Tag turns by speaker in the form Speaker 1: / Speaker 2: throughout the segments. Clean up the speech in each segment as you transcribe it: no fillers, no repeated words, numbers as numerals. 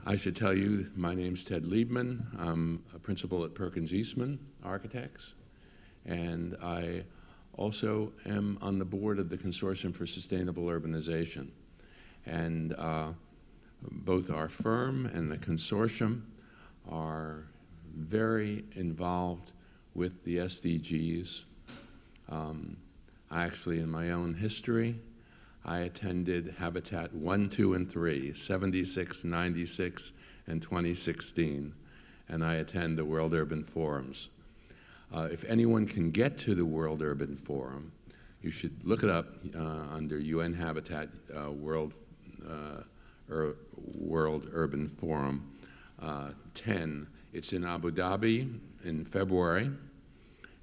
Speaker 1: I should tell you, my name's Ted Liebman. I'm a principal at Perkins Eastman Architects, and I also am on the board of the Consortium for Sustainable Urbanization. And both our firm and the consortium are very involved with the SDGs. Actually, in my own history, I attended Habitat 1, 2, and 3, 76, 96, and 2016, and I attend the World Urban Forums. If anyone can get to the World Urban Forum, you should look it up under UN Habitat World Urban Forum 10. It's in Abu Dhabi in February,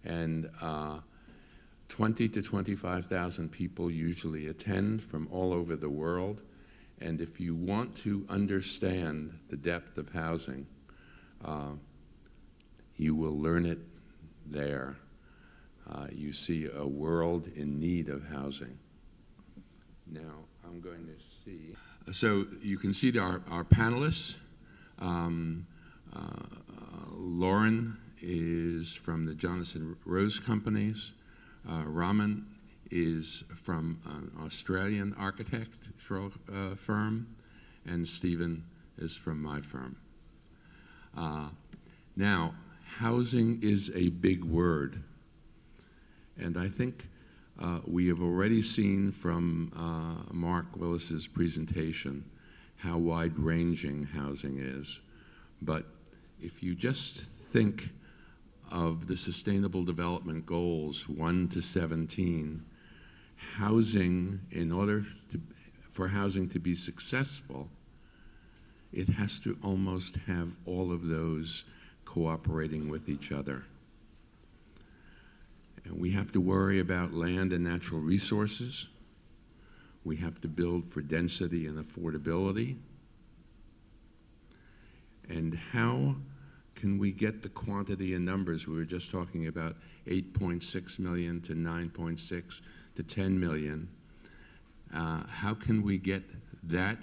Speaker 1: and 20 to 25,000 people usually attend from all over the world. And if you want to understand the depth of housing, you will learn it there. You see a world in need of housing. Now, I'm going to see. So you can see our panelists. Lauren is from the Jonathan Rose Companies. Raman is from an Australian architectural firm, and Stephen is from my firm. Now, housing is a big word, and I think we have already seen from Mark Willis's presentation how wide-ranging housing is. But if you just think of the Sustainable Development Goals 1 to 17, housing, in order for housing to be successful, it has to almost have all of those cooperating with each other. And we have to worry about land and natural resources. We have to build for density and affordability. And how can we get the quantity and numbers? We were just talking about 8.6 million to 9.6 to 10 million. How can we get that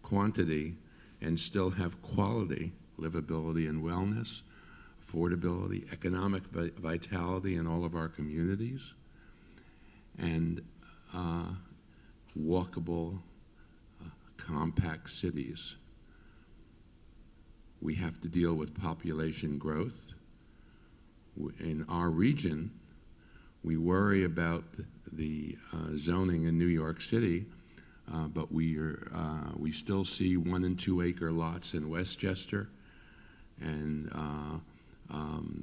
Speaker 1: quantity and still have quality, livability and wellness, affordability, economic vitality in all of our communities, and walkable, compact cities? We have to deal with population growth. In our region, we worry about the zoning in New York City, but we still see 1 and 2 acre lots in Westchester, and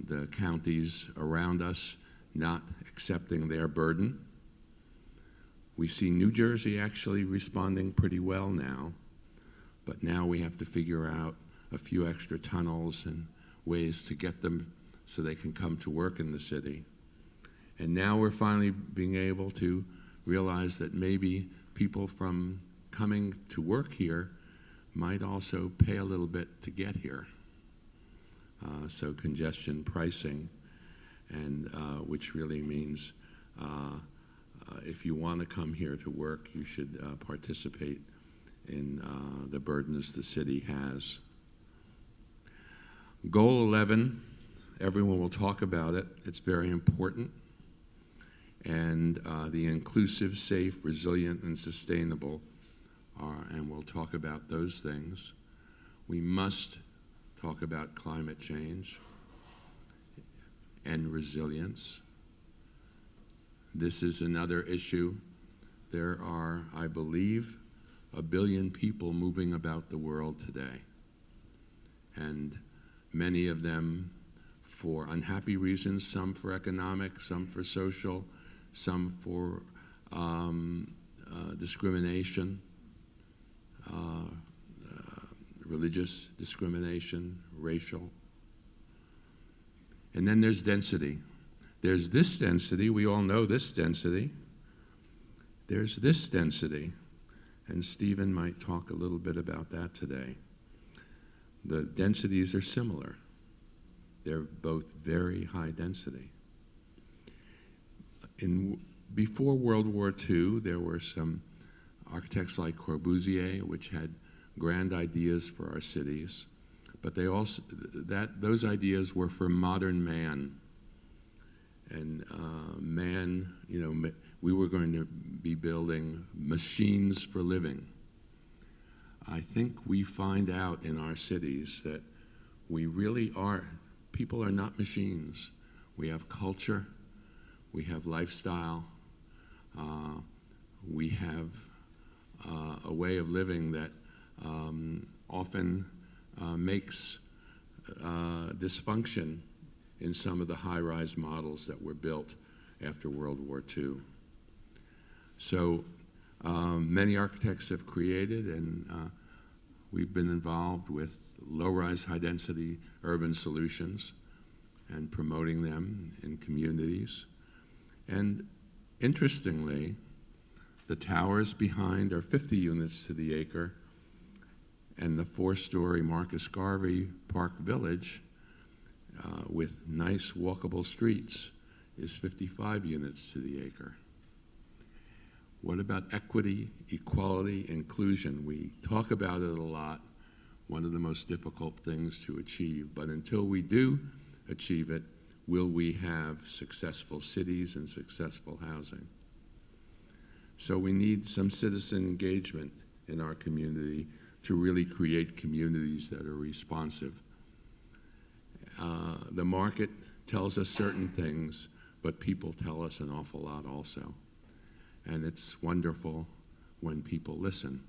Speaker 1: the counties around us not accepting their burden. We see New Jersey actually responding pretty well now, but now we have to figure out a few extra tunnels and ways to get them so they can come to work in the city. And now we're finally being able to realize that maybe people from coming to work here might also pay a little bit to get here. So congestion pricing, and which really means if you want to come here to work, you should participate in the burdens the city has. Goal 11, everyone will talk about it. It's very important. And the inclusive, safe, resilient, and sustainable and we'll talk about those things. We must talk about climate change and resilience. This is another issue. There are, I believe, 1 billion people moving about the world today, and many of them for unhappy reasons, some for economic, some for social, some for discrimination, religious discrimination, racial. And then there's density. There's this density, we all know this density. There's this density, and Stephen might talk a little bit about that today. The densities are similar. They're both very high density. Before World War II, there were some architects like Corbusier, which had grand ideas for our cities, but those ideas were for modern man. And man, we were going to be building machines for living. I think we find out in our cities that we really are, people are not machines. We have culture, we have lifestyle, we have a way of living that often makes dysfunction in some of the high-rise models that were built after World War II. So many architects have created, and we've been involved with low-rise, high-density urban solutions and promoting them in communities. And interestingly, the towers behind are 50 units to the acre, and the 4-story Marcus Garvey Park Village with nice walkable streets is 55 units to the acre. What about equity, equality, inclusion? We talk about it a lot, one of the most difficult things to achieve, but until we do achieve it, will we have successful cities and successful housing? So we need some citizen engagement in our community to really create communities that are responsive. The market tells us certain things, but people tell us an awful lot also. And it's wonderful when people listen.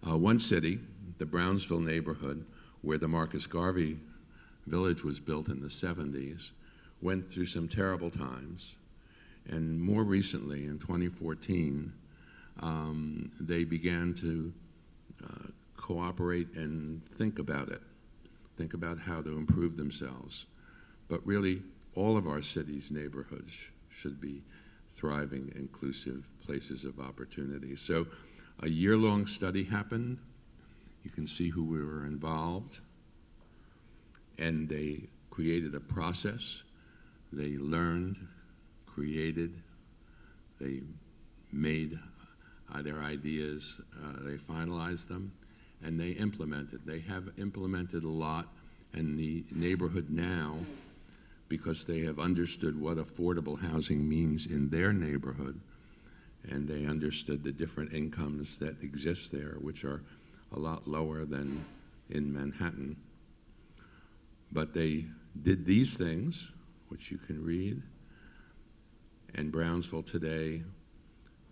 Speaker 1: One city, the Brownsville neighborhood, where the Marcus Garvey Village was built in the 70s, went through some terrible times. And more recently, in 2014, they began to cooperate and think about it, think about how to improve themselves. But really, all of our cities' neighborhoods should be thriving, inclusive places of opportunity. So a year-long study happened. You can see who were involved. And they created a process. They learned, created, they made their ideas, they finalized them, and they implemented. They have implemented a lot, and the neighborhood now, because they have understood what affordable housing means in their neighborhood, and they understood the different incomes that exist there, which are a lot lower than in Manhattan. But they did these things, which you can read, and Brownsville today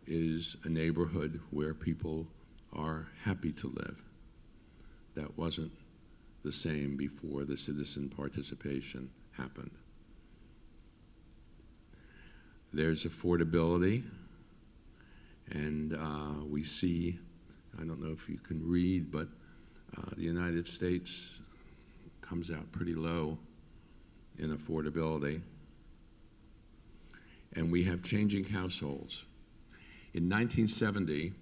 Speaker 1: is a neighborhood where people are happy to live. That wasn't the same before the citizen participation happened. There's affordability, and we see, I don't know if you can read, but the United States comes out pretty low in affordability. And we have changing households. In 1970,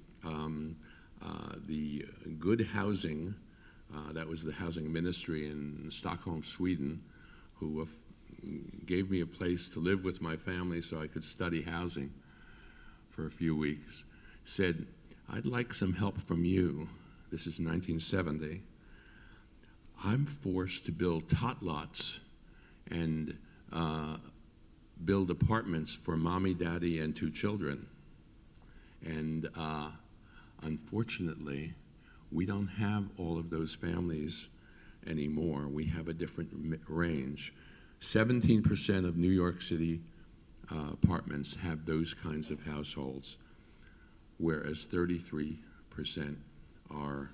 Speaker 1: the Good Housing, that was the housing ministry in Stockholm, Sweden, who gave me a place to live with my family so I could study housing for a few weeks, said, "I'd like some help from you." This is 1970. I'm forced to build tot lots and build apartments for mommy, daddy, and 2 children. And unfortunately, we don't have all of those families anymore. We have a different range. 17% of New York City apartments have those kinds of households, whereas 33% are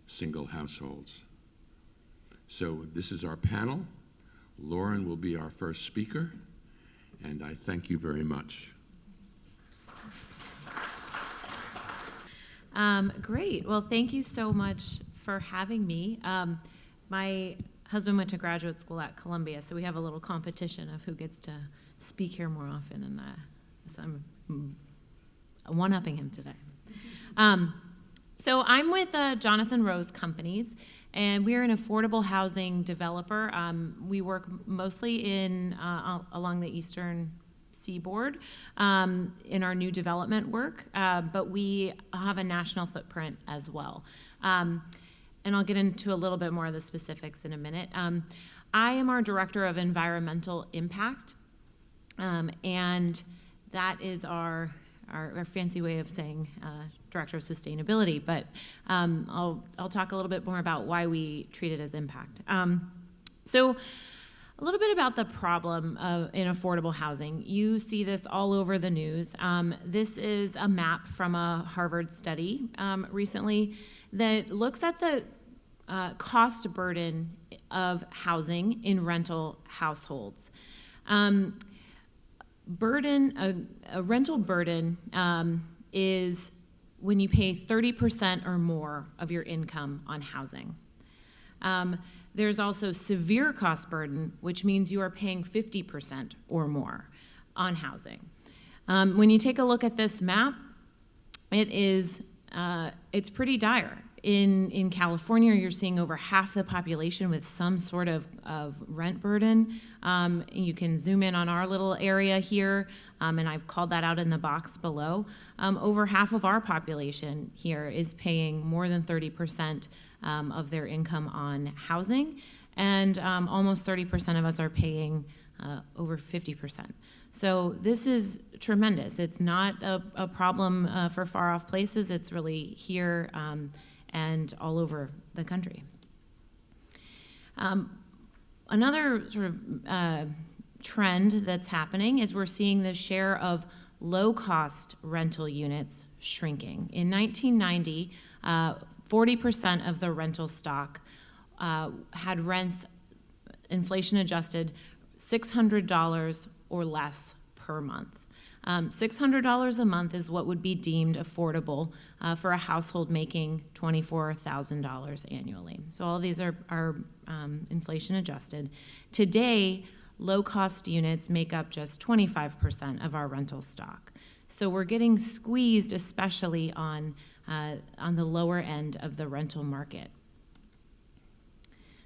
Speaker 1: single households. So this is our panel. Lauren will be our first speaker, and I thank you very much.
Speaker 2: Great. Well, thank you so much for having me. My husband went to graduate school at Columbia, so we have a little competition of who gets to speak here more often, and so I'm one-upping him today. So I'm with Jonathan Rose Companies, and we're an affordable housing developer. We work mostly in along the eastern seaboard in our new development work, but we have a national footprint as well. And I'll get into a little bit more of the specifics in a minute. I am our Director of Environmental Impact, and that is our fancy way of saying Director of Sustainability, but I'll talk a little bit more about why we treat it as impact. So a little bit about the problem in affordable housing. You see this all over the news. This is a map from a Harvard study recently that looks at the cost burden of housing in rental households. A rental burden is when you pay 30% or more of your income on housing. There's also severe cost burden, which means you are paying 50% or more on housing. When you take a look at this map, it's pretty dire. In California, you're seeing over half the population with some sort of rent burden. You can zoom in on our little area here, and I've called that out in the box below. Over half of our population here is paying more than 30% of their income on housing, and almost 30% of us are paying over 50%. So this is tremendous. It's not a problem for far-off places. It's really here and all over the country. Another sort of trend that's happening is we're seeing the share of low-cost rental units shrinking. In 1990, 40% of the rental stock had rents, inflation-adjusted, $600 or less per month. $600 a month is what would be deemed affordable for a household making $24,000 annually. So all of these are inflation adjusted. Today, low-cost units make up just 25% of our rental stock. So we're getting squeezed, especially on the lower end of the rental market.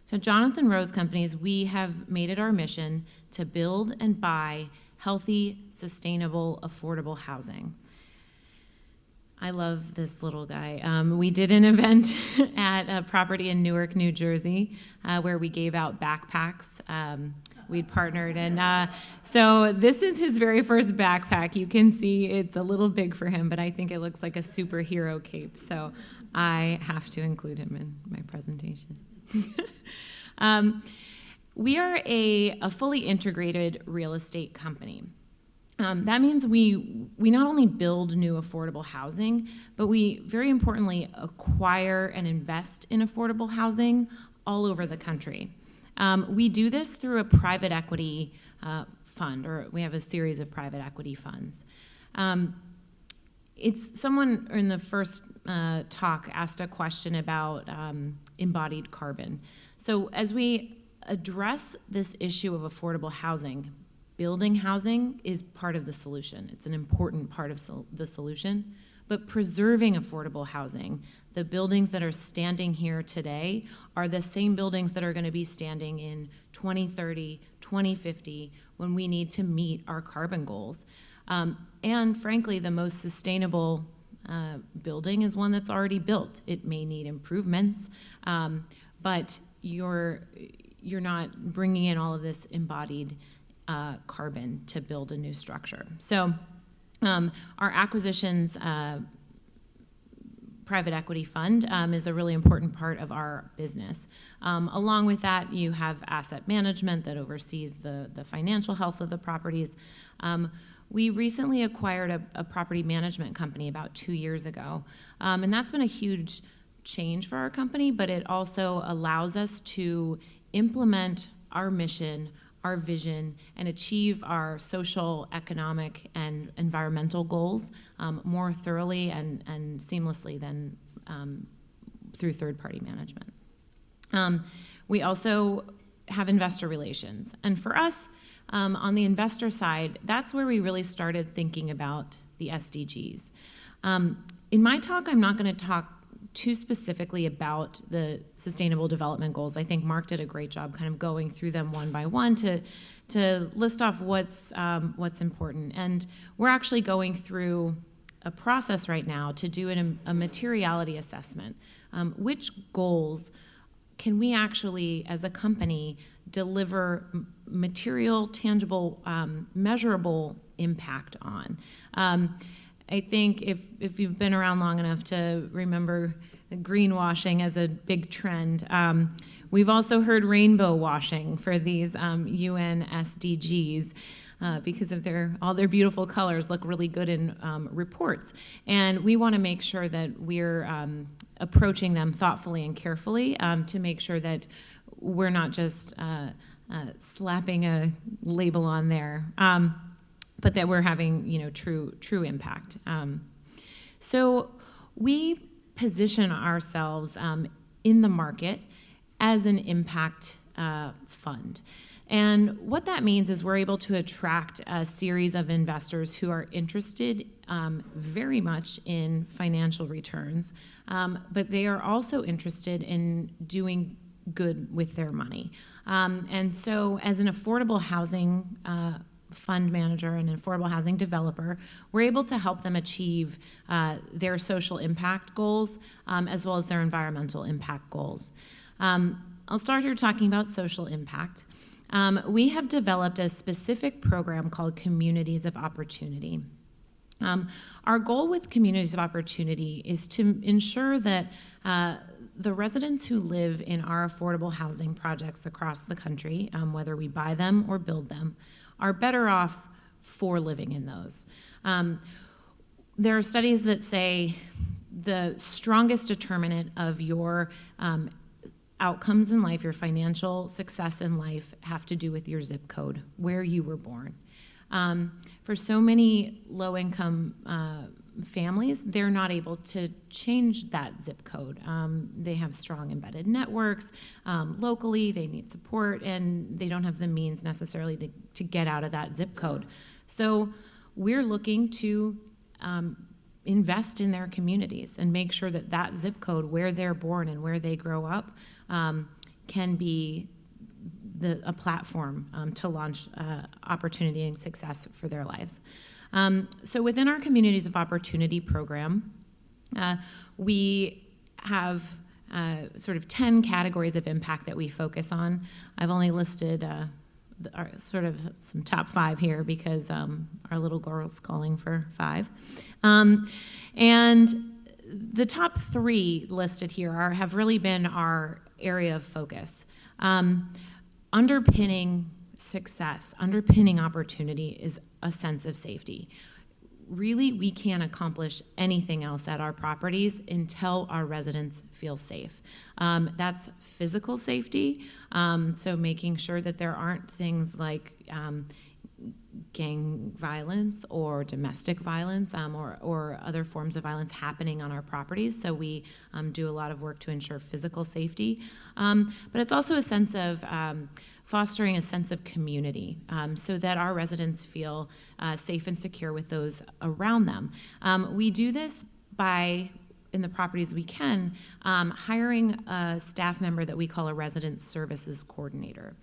Speaker 2: So Jonathan Rose Companies, we have made it our mission to build and buy healthy, sustainable, affordable housing. I love this little guy. We did an event at a property in Newark, New Jersey, where we gave out backpacks. We'd partnered, and so this is his very first backpack. You can see it's a little big for him, but I think it looks like a superhero cape, so I have to include him in my presentation. We are a fully integrated real estate company. That means we not only build new affordable housing, but we, very importantly, acquire and invest in affordable housing all over the country. We do this through a private equity fund, or we have a series of private equity funds. It's someone in the first talk asked a question about embodied carbon. So as we address this issue of affordable housing, building housing is part of the solution. It's an important part of the solution. But preserving affordable housing, the buildings that are standing here today are the same buildings that are going to be standing in 2030, 2050, when we need to meet our carbon goals. And frankly, the most sustainable building is one that's already built. It may need improvements, but you're not bringing in all of this embodied carbon to build a new structure. So our acquisitions private equity fund is a really important part of our business. Along with that, you have asset management that oversees the financial health of the properties. We recently acquired a property management company about 2 years ago, and that's been a huge change for our company, but it also allows us to implement our mission, our vision, and achieve our social, economic, and environmental goals more thoroughly and seamlessly than through third-party management. We also have investor relations, and for us, on the investor side, that's where we really started thinking about the SDGs. In my talk, I'm not going to talk too specifically about the Sustainable Development Goals. I think Mark did a great job kind of going through them one by one to list off what's important. And we're actually going through a process right now to do a materiality assessment. Which goals can we actually, as a company, deliver material, tangible, measurable impact on? I think if you've been around long enough to remember greenwashing as a big trend, we've also heard rainbow washing for these UN SDGs. Because of all their beautiful colors look really good in reports. And we want to make sure that we're approaching them thoughtfully and carefully to make sure that we're not just slapping a label on there, but that we're having true impact. So we position ourselves in the market as an impact fund. And what that means is we're able to attract a series of investors who are interested very much in financial returns, but they are also interested in doing good with their money. And so as an affordable housing fund manager and an affordable housing developer, we're able to help them achieve their social impact goals as well as their environmental impact goals. I'll start here talking about social impact. We have developed a specific program called Communities of Opportunity. Our goal with Communities of Opportunity is to ensure that the residents who live in our affordable housing projects across the country, whether we buy them or build them, are better off for living in those. There are studies that say the strongest determinant of your outcomes in life, your financial success in life, have to do with your zip code, where you were born. For so many low-income families, they're not able to change that zip code. They have strong embedded networks locally, they need support, and they don't have the means necessarily to get out of that zip code. So we're looking to invest in their communities and make sure that that zip code, where they're born and where they grow up, can be a platform to launch opportunity and success for their lives. So within our Communities of Opportunity program, we have sort of 10 categories of impact that we focus on. I've only listed sort of some top 5 here because our little girl's calling for 5. And the top 3 listed here have really been our area of focus. Underpinning success, underpinning opportunity is a sense of safety. Really, we can't accomplish anything else at our properties until our residents feel safe. That's physical safety, so making sure that there aren't things like gang violence or domestic violence or other forms of violence happening on our properties. So we do a lot of work to ensure physical safety. But it's also a sense of fostering a sense of community so that our residents feel safe and secure with those around them. We do this by, in the properties we can, hiring a staff member that we call a resident services coordinator.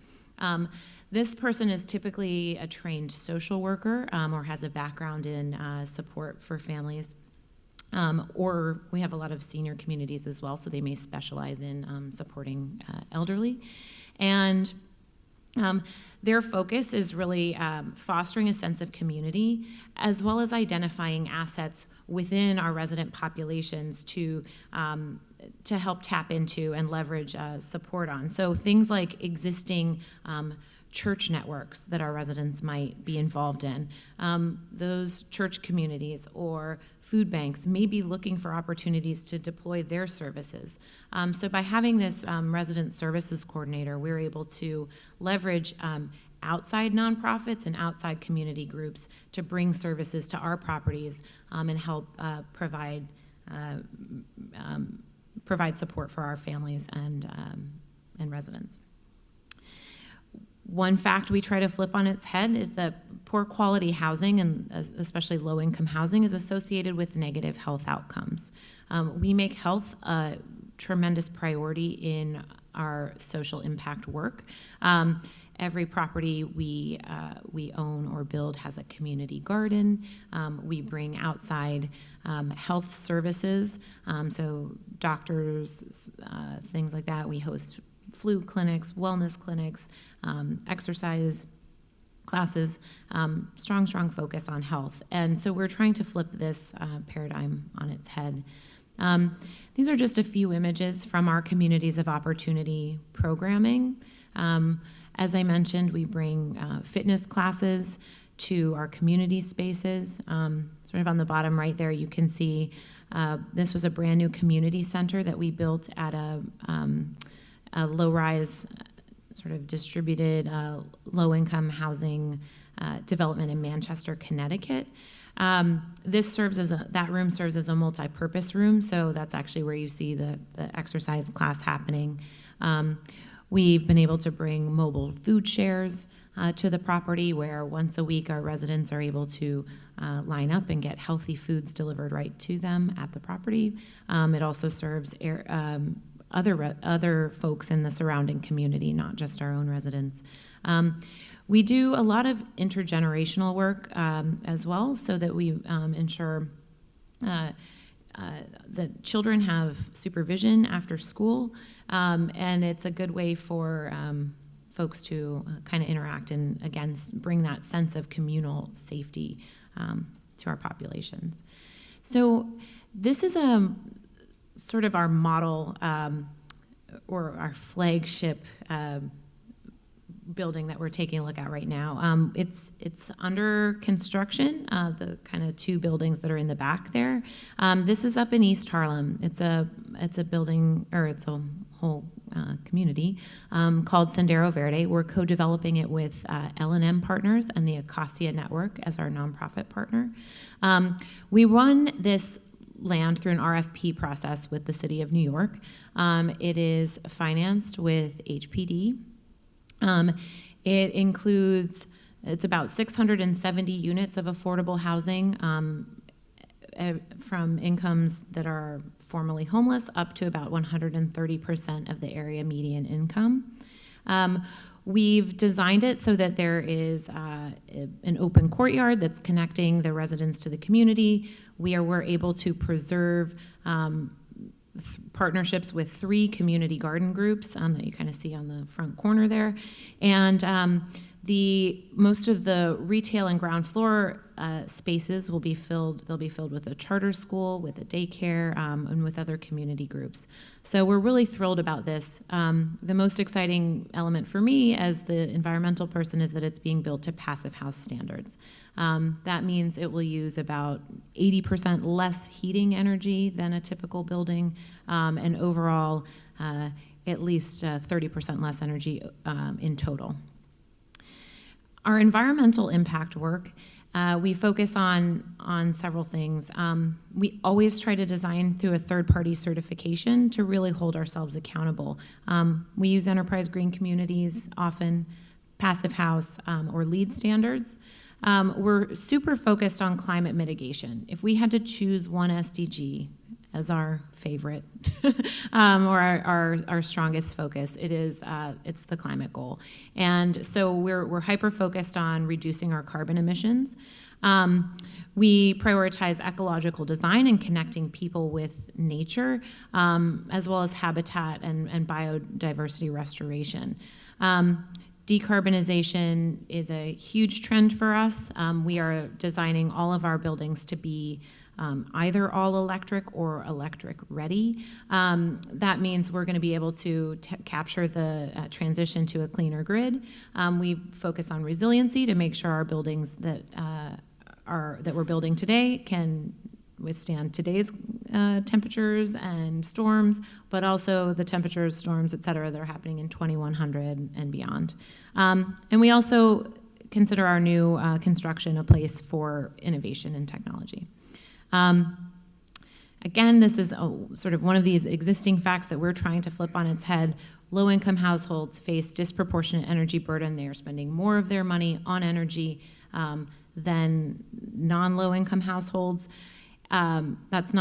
Speaker 2: This person is typically a trained social worker or has a background in support for families. Or we have a lot of senior communities as well, so they may specialize in supporting elderly. And their focus is really fostering a sense of community, as well as identifying assets within our resident populations to help tap into and leverage support on. So things like existing church networks that our residents might be involved in. Those church communities or food banks may be looking for opportunities to deploy their services. So by having this resident services coordinator, we're able to leverage outside nonprofits and outside community groups to bring services to our properties and help provide support for our families and residents. One fact we try to flip on its head is that poor quality housing, and especially low-income housing, is associated with negative health outcomes. We make health a tremendous priority in our social impact work. Every property we own or build has a community garden. We bring outside health services, so doctors, things like that. We host flu clinics, wellness clinics, exercise classes, strong focus on health. And so we're trying to flip this paradigm on its head. These are just a few images from our Communities of Opportunity programming. As I mentioned, we bring fitness classes to our community spaces. Sort of on the bottom right there, you can see this was a brand new community center that we built at a low-rise, sort of distributed low-income housing development in Manchester, Connecticut. That room serves as a multi-purpose room, so that's actually where you see the exercise class happening. We've been able to bring mobile food shares to the property, where once a week our residents are able to line up and get healthy foods delivered right to them at the property. It also serves other folks in the surrounding community, not just our own residents. We do a lot of intergenerational work as well, so that we ensure that children have supervision after school, and it's a good way for folks to kind of interact and, again, bring that sense of communal safety to our populations. So this is sort of our model or our flagship building that we're taking a look at right now. It's under construction, the kind of two buildings that are in the back there. This is up in East Harlem. It's a building, or it's a whole community called Sendero Verde. We're co-developing it with L&M Partners and the Acacia Network as our nonprofit partner. We run this land through an RFP process with the City of New York. It is financed with HPD. It's about 670 units of affordable housing from incomes that are formerly homeless up to about 130% of the area median income. We've designed it so that there is an open courtyard that's connecting the residents to the community. We're able to preserve partnerships with 3 community garden groups that you kind of see on the front corner there. And most of the retail and ground floor spaces will be filled. They'll be filled with a charter school, with a daycare, and with other community groups. So we're really thrilled about this. The most exciting element for me as the environmental person is that it's being built to passive house standards. That means it will use about 80% less heating energy than a typical building, and overall at least 30% less energy in total. Our environmental impact work, we focus on several things. We always try to design through a third-party certification to really hold ourselves accountable. We use Enterprise Green Communities often, Passive House, or LEED standards. We're super focused on climate mitigation. If we had to choose one SDG as our favorite or our strongest focus, it's the climate goal. And so we're hyper-focused on reducing our carbon emissions. We prioritize ecological design and connecting people with nature, as well as habitat and biodiversity restoration. Decarbonization is a huge trend for us. We are designing all of our buildings to be either all electric or electric ready. That means we're going to be able to capture the transition to a cleaner grid. We focus on resiliency to make sure our buildings that we're building today can withstand today's temperatures and storms, but also the temperatures, storms, et cetera, that are happening in 2100 and beyond. And we also consider our new construction a place for innovation and technology. Again, this is sort of one of these existing facts that we're trying to flip on its head. low-income households face disproportionate energy burden. They are spending more of their money on energy than non-low-income households. That's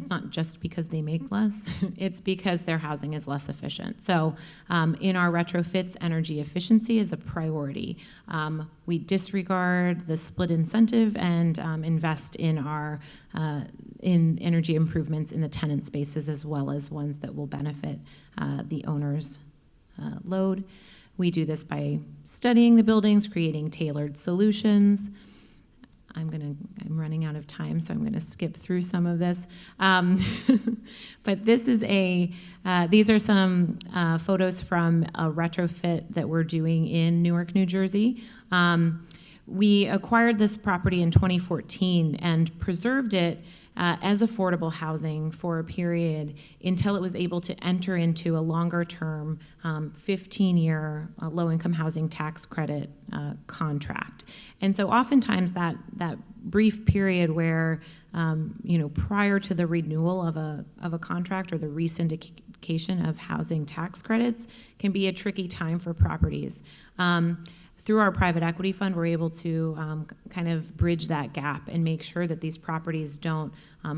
Speaker 2: not just because they make less, it's because their housing is less efficient. So in our retrofits, energy efficiency is a priority. We disregard the split incentive and invest in our in energy improvements in the tenant spaces, as well as ones that will benefit the owner's load. We do this by studying the buildings, creating tailored solutions. I'm running out of time, so I'm gonna skip through some of this. But this is these are some photos from a retrofit that we're doing in Newark, New Jersey. We acquired this property in 2014 and preserved it as affordable housing for a period until it was able to enter into a longer-term 15-year low-income housing tax credit contract. And so oftentimes that brief period where, prior to the renewal of a contract or the resyndication of housing tax credits can be a tricky time for properties. Through our private equity fund, we're able to kind of bridge that gap and make sure that these properties don't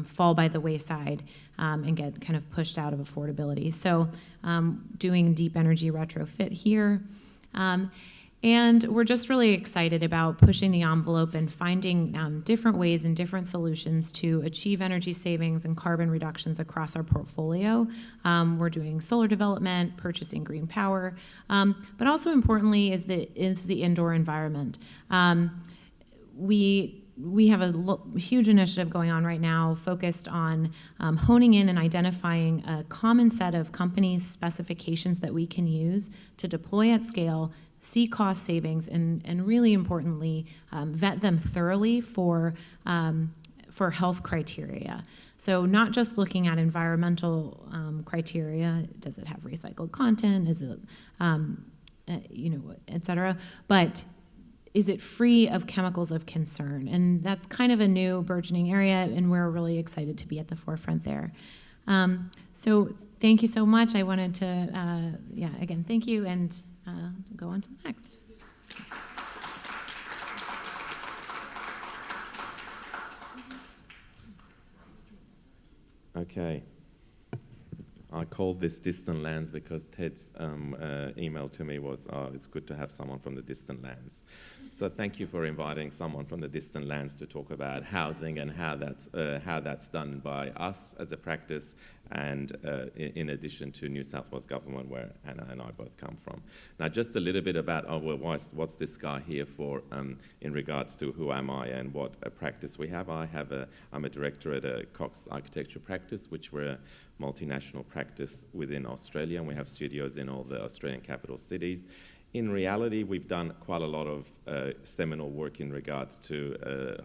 Speaker 2: fall by the wayside and get kind of pushed out of affordability. So doing deep energy retrofit here. And we're just really excited about pushing the envelope and finding different ways and different solutions to achieve energy savings and carbon reductions across our portfolio. We're doing solar development, purchasing green power, but also importantly is the indoor environment. We have a huge initiative going on right now focused on honing in and identifying a common set of companies' specifications that we can use to deploy at scale, see cost savings, and really importantly, vet them thoroughly for health criteria. So not just looking at environmental criteria, does it have recycled content, is it, et cetera, but is it free of chemicals of concern? And that's kind of a new burgeoning area, and we're really excited to be at the forefront there. So thank you so much. I wanted to, again, thank you, and go on to the next.
Speaker 3: Okay. I called this Distant Lands because Ted's email to me was, it's good to have someone from the distant lands. So thank you for inviting someone from the distant lands to talk about housing and how that's done by us as a practice, and in addition to New South Wales Government, where Anna and I both come from. Now, just a little bit about, what's this guy here for in regards to who am I and what a practice we have. I'm a director at a Cox Architecture practice, which we're a multinational practice within Australia, and we have studios in all the Australian capital cities. In reality, we've done quite a lot of seminal work in regards to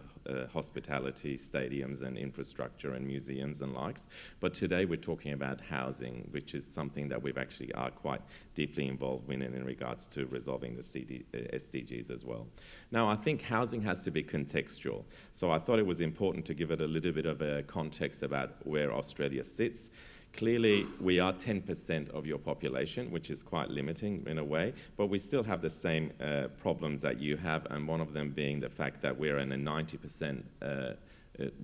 Speaker 3: hospitality, stadiums and infrastructure and museums and likes. But today we're talking about housing, which is something that we've actually are quite deeply involved in regards to resolving the SDGs as well. Now, I think housing has to be contextual. So I thought it was important to give it a little bit of a context about where Australia sits. Clearly, we are 10% of your population, which is quite limiting in a way, but we still have the same problems that you have, and one of them being the fact that we're in a 90%,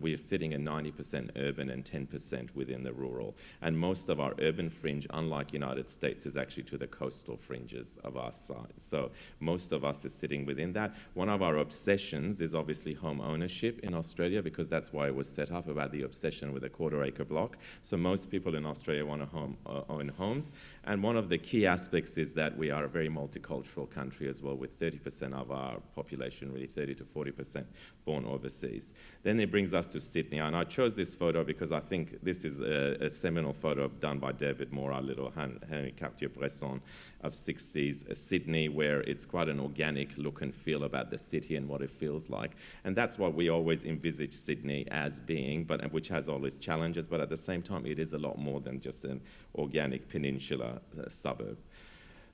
Speaker 3: we're sitting at 90% urban and 10% within the rural. And most of our urban fringe, unlike United States, is actually to the coastal fringes of our side. So most of us is sitting within that. One of our obsessions is obviously home ownership in Australia, because that's why it was set up, about the obsession with a quarter-acre block. So most people in Australia want to own homes. And one of the key aspects is that we are a very multicultural country as well, with 30% of our population, really 30 to 40% born overseas. Then it brings us to Sydney, and I chose this photo because I think this is a seminal photo done by David Moore, our little Henri Cartier-Bresson of 60s Sydney, where it's quite an organic look and feel about the city and what it feels like. And that's what we always envisage Sydney as being, but which has all its challenges, but at the same time it is a lot more than just an organic peninsula suburb.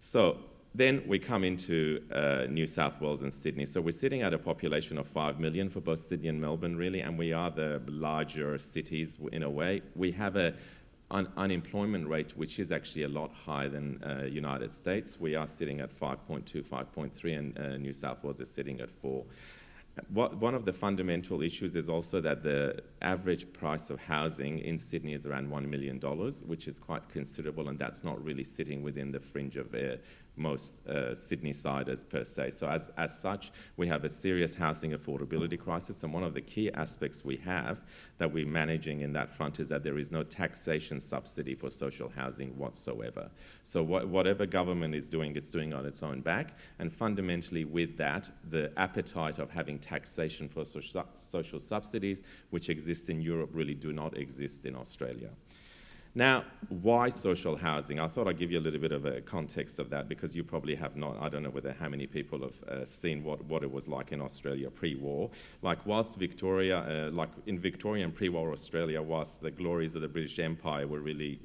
Speaker 3: So then we come into New South Wales and Sydney. So we're sitting at a population of 5 million for both Sydney and Melbourne, really, and we are the larger cities in a way. We have a unemployment rate, which is actually a lot higher than United States. We are sitting at 5.2, 5.3, and New South Wales is sitting at 4. One of the fundamental issues is also that the average price of housing in Sydney is around $1 million, which is quite considerable, and that's not really sitting within the fringe of most Sydney-siders per se. So as such, we have a serious housing affordability crisis, and one of the key aspects we have that we're managing in that front is that there is no taxation subsidy for social housing whatsoever. So whatever government is doing, it's doing on its own back, and fundamentally with that, the appetite of having taxation for social subsidies, which exist in Europe, really do not exist in Australia. Now, why social housing? I thought I'd give you a little bit of a context of that, because you probably have not, I don't know whether how many people have seen what it was like in Australia pre-war. Like whilst Victoria, like in Victorian pre-war Australia, whilst the glories of the British Empire were really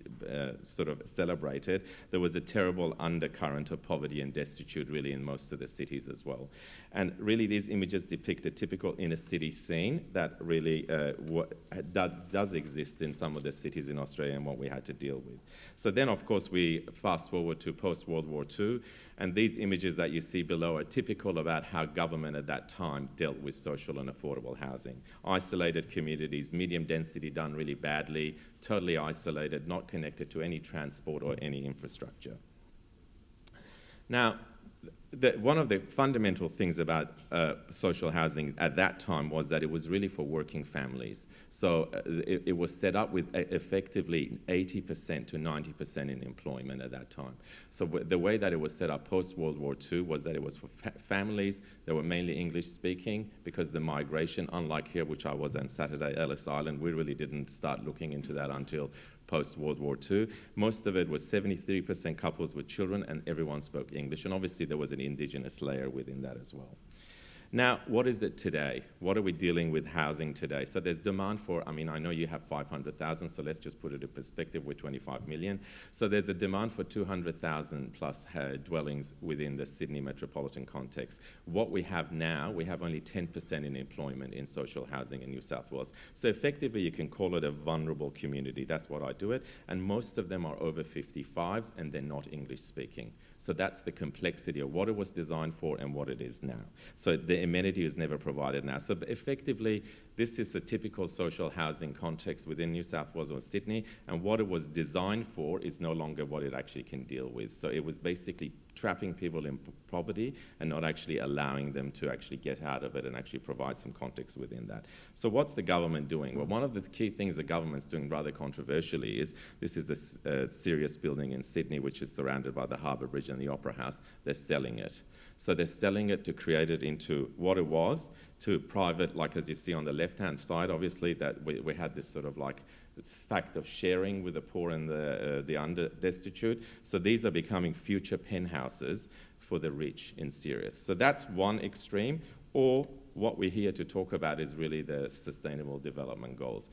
Speaker 3: sort of celebrated, there was a terrible undercurrent of poverty and destitute really in most of the cities as well. And really these images depict a typical inner city scene that really does exist in some of the cities in Australia and what we had to deal with. So then, of course, we fast forward to post-World War II, and these images that you see below are typical about how government at that time dealt with social and affordable housing. Isolated communities, medium density done really badly, totally isolated, not connected to any transport or any infrastructure. Now, one of the fundamental things about social housing at that time was that it was really for working families. So it was set up with effectively 80% to 90% in employment at that time. So the way that it was set up post-World War II was that it was for families that were mainly English speaking, because the migration, unlike here, which I was on Saturday, Ellis Island, we really didn't start looking into that until post-World War II. Most of it was 73% couples with children, and everyone spoke English. And obviously there was an Indigenous layer within that as well. Now, what is it today? What are we dealing with housing today? So there's demand for, I mean, I know you have 500,000, so let's just put it in perspective, we're 25 million. So there's a demand for 200,000 plus dwellings within the Sydney metropolitan context. What we have now, we have only 10% in employment in social housing in New South Wales. So effectively, you can call it a vulnerable community. That's what I do it. And most of them are over 55s, and they're not English speaking. So that's the complexity of what it was designed for and what it is now. So the amenity is never provided now. So effectively, this is a typical social housing context within New South Wales or Sydney, and what it was designed for is no longer what it actually can deal with. So it was basically trapping people in poverty and not actually allowing them to actually get out of it and actually provide some context within that. So what's the government doing? Well, one of the key things the government's doing rather controversially is, this is a Sirius building in Sydney, which is surrounded by the Harbour Bridge and the Opera House. They're selling it. So they're selling it to create it into what it was, to private, like as you see on the left-hand side, obviously, that we had this sort of like fact of sharing with the poor and the under destitute. So these are becoming future penthouses for the rich in Sirius. So that's one extreme. Or what we're here to talk about is really the sustainable development goals.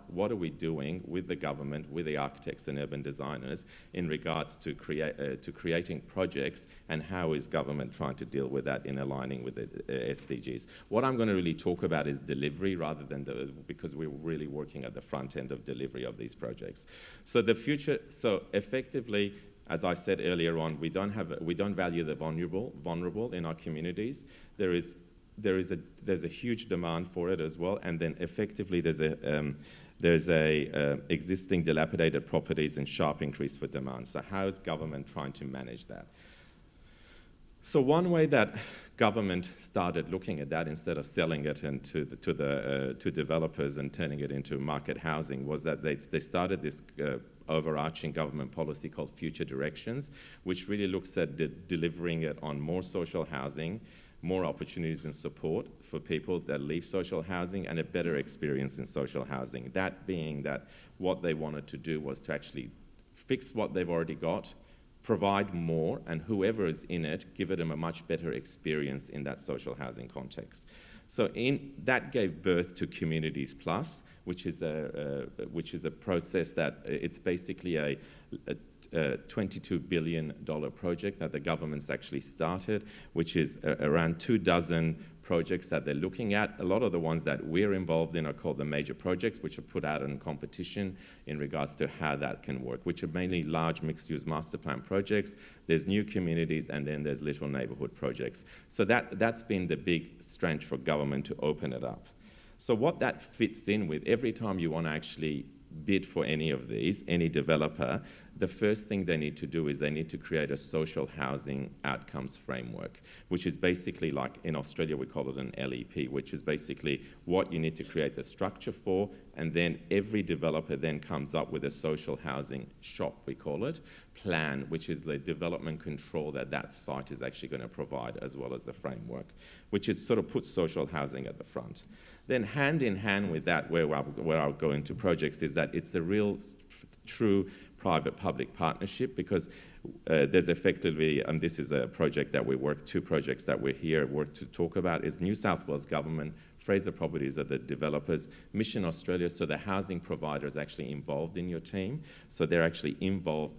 Speaker 3: What are we doing with the government, with the architects and urban designers in regards to creating projects, and how is government trying to deal with that in aligning with the SDGs? What I'm going to really talk about is delivery rather than because we're really working at the front end of delivery of these projects. So the future, so effectively, as I said earlier on, we don't value the vulnerable in our communities. There's a huge demand for it as well, and then effectively there's a existing dilapidated properties and sharp increase for demand. So how is government trying to manage that? So one way that government started looking at that, instead of selling it to developers and turning it into market housing, was that they started this overarching government policy called Future Directions, which really looks at delivering it on more social housing, more opportunities and support for people that leave social housing, and a better experience in social housing. That being that what they wanted to do was to actually fix what they've already got, provide more, and whoever is in it, give them a much better experience in that social housing context. So that gave birth to Communities Plus, which is a process that it's basically a $22 billion project that the government's actually started, which is around 24 projects that they're looking at. A lot of the ones that we're involved in are called the major projects, which are put out in competition in regards to how that can work, which are mainly large mixed-use master plan projects. There's new communities, and then there's little neighborhood projects. So that's been the big strength for government to open it up. So what that fits in with, every time you want to actually bid for any of these, any developer, the first thing they need to do is they need to create a social housing outcomes framework, which is basically, like in Australia we call it an LEP, which is basically what you need to create the structure for, and then every developer then comes up with a social housing shop, we call it, plan, which is the development control that that site is actually going to provide, as well as the framework, which is sort of puts social housing at the front. Then hand in hand with that, where I'll go into projects, is that it's a real true private-public partnership, because there's effectively, and this is a project that we work, two projects that we're here work to talk about, is New South Wales Government, Fraser Properties are the developers, Mission Australia, so the housing provider is actually involved in your team. So they're actually involved,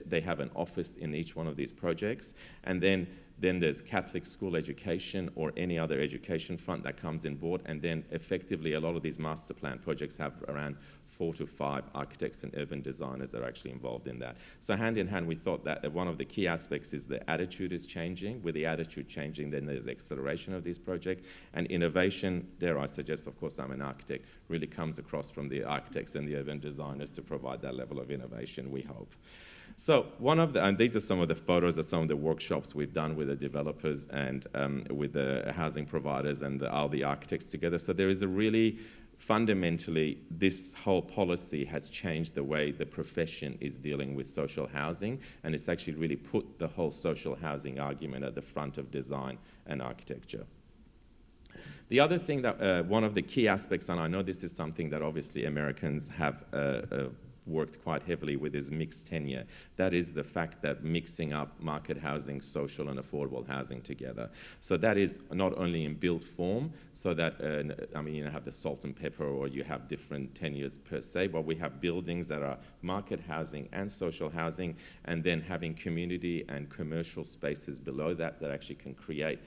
Speaker 3: they have an office in each one of these projects, and then there's Catholic school education or any other education fund that comes in board, and then effectively a lot of these master plan projects have around 4 to 5 architects and urban designers that are actually involved in that. So hand in hand, we thought that one of the key aspects is the attitude is changing. With the attitude changing, then there's acceleration of this project, and innovation, dare I suggest, of course I'm an architect, really comes across from the architects and the urban designers to provide that level of innovation, we hope. So and these are some of the photos of some of the workshops we've done with the developers and with the housing providers and all the architects together. So there is a really, fundamentally, this whole policy has changed the way the profession is dealing with social housing, and it's actually really put the whole social housing argument at the front of design and architecture. The other thing that, one of the key aspects, and I know this is something that obviously Americans have worked quite heavily with, is mixed tenure. That is the fact that mixing up market housing, social and affordable housing together. So that is not only in built form, so that, you have the salt and pepper, or you have different tenures per se, but we have buildings that are market housing and social housing, and then having community and commercial spaces below that actually can create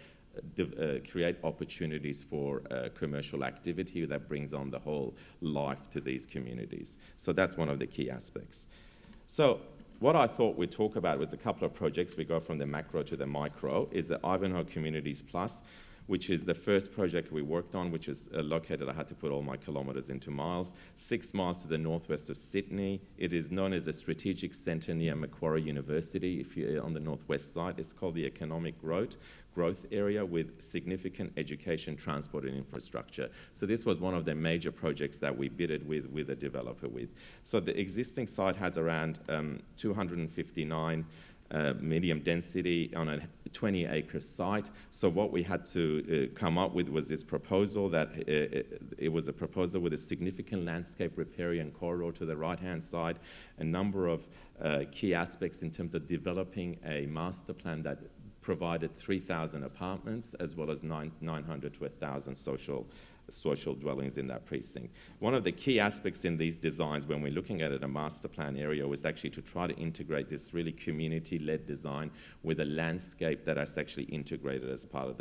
Speaker 3: opportunities for commercial activity that brings on the whole life to these communities. So that's one of the key aspects. So what I thought we'd talk about was a couple of projects. We go from the macro to the micro, is the Ivanhoe Communities Plus, which is the first project we worked on, which is located, I had to put all my kilometres into miles, 6 miles to the northwest of Sydney. It is known as a strategic centre near Macquarie University, if you're on the northwest side. It's called the Economic Growth Area, with significant education, transport and infrastructure. So this was one of the major projects that we bidded with a developer with. So the existing site has around 259 medium density on a 20-acre site. So what we had to come up with was this proposal that it was a proposal with a significant landscape riparian corridor to the right-hand side, a number of key aspects in terms of developing a master plan that provided 3,000 apartments, as well as 900 to 1,000 social dwellings in that precinct. One of the key aspects in these designs when we're looking at it, a master plan area, was actually to try to integrate this really community-led design with a landscape that is actually integrated as part of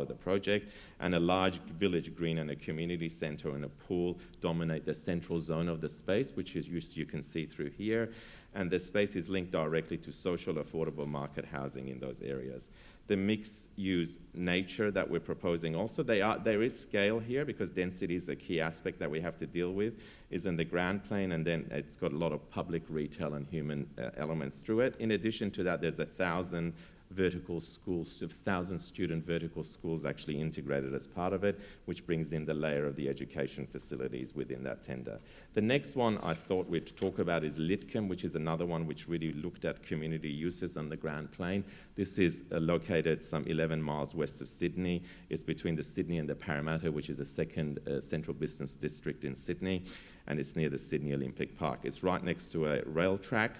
Speaker 3: the project, and a large village green and a community centre and a pool dominate the central zone of the space, which is you can see through here, and the space is linked directly to social affordable market housing in those areas. The mixed-use nature that we're proposing also, there is scale here, because density is a key aspect that we have to deal with, is in the ground plane, and then it's got a lot of public, retail and human elements through it. In addition to that, there's 1,000 vertical schools, 1,000 student vertical schools actually integrated as part of it, which brings in the layer of the education facilities within that tender. The next one I thought we'd talk about is Lidcombe, which is another one which really looked at community uses on the Grand Plain. This is located some 11 miles west of Sydney. It's between the Sydney and the Parramatta, which is a second central business district in Sydney, and it's near the Sydney Olympic Park. It's right next to a rail track.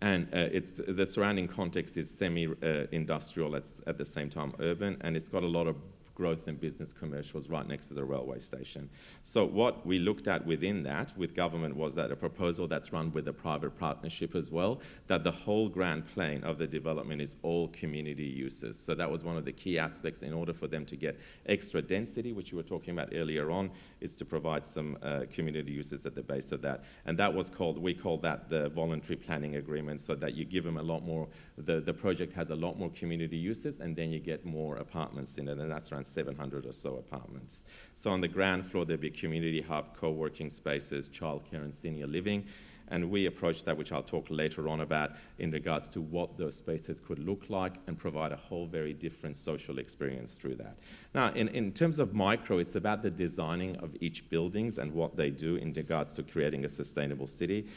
Speaker 3: And the surrounding context is semi-industrial, at the same time urban, and it's got a lot of growth and business commercials right next to the railway station. So what we looked at within that with government was that a proposal that's run with a private partnership as well, that the whole grand plane of the development is all community uses. So that was one of the key aspects in order for them to get extra density, which you were talking about earlier on, is to provide some community uses at the base of that. And that was we called that the voluntary planning agreement, so that you give them a lot more, the project has a lot more community uses, and then you get more apartments in it, and that's around 700 or so apartments. So on the ground floor, there'd be community hub, co-working spaces, childcare and senior living. And we approached that, which I'll talk later on about, in regards to what those spaces could look like and provide a whole very different social experience through that. Now, in terms of micro, it's about the designing of each buildings and what they do in regards to creating a sustainable city.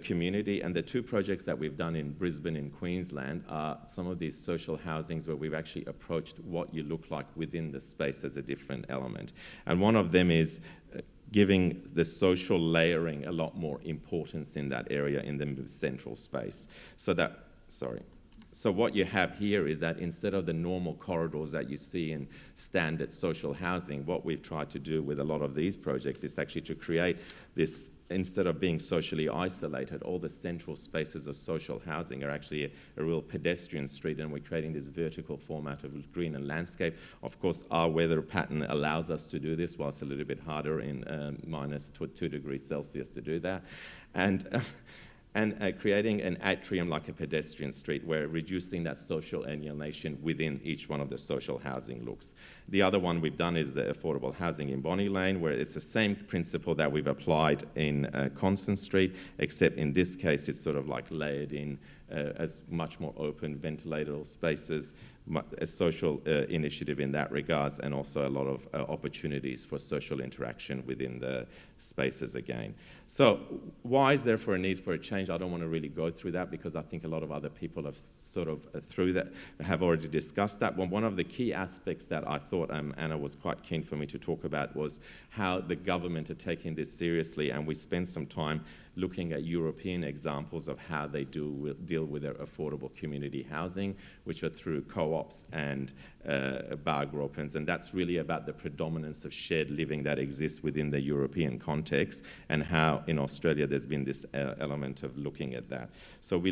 Speaker 3: Community, and the two projects that we've done in Brisbane and Queensland are some of these social housings where we've actually approached what you look like within the space as a different element. And one of them is giving the social layering a lot more importance in that area in the central space. So what you have here is that instead of the normal corridors that you see in standard social housing, what we've tried to do with a lot of these projects is actually to create this, instead of being socially isolated, all the central spaces of social housing are actually a real pedestrian street, and we're creating this vertical format of green and landscape. Of course, our weather pattern allows us to do this, while it's a little bit harder in minus 2 degrees Celsius to do that. And creating an atrium like a pedestrian street, where reducing that social alienation within each one of the social housing looks. The other one we've done is the affordable housing in Bonnie Lane, where it's the same principle that we've applied in Constant Street, except in this case it's sort of like layered in as much more open, ventilated spaces, a social initiative in that regards, and also a lot of opportunities for social interaction within the spaces again. So why is there for a need for a change? I don't want to really go through that, because I think a lot of other people have sort of have already discussed that. One of the key aspects that I thought Anna was quite keen for me to talk about was how the government are taking this seriously, and we spent some time looking at European examples of how they deal with their affordable community housing, which are through co-ops and bar gropens, and that's really about the predominance of shared living that exists within the European context, and how in Australia there's been this element of looking at that. So we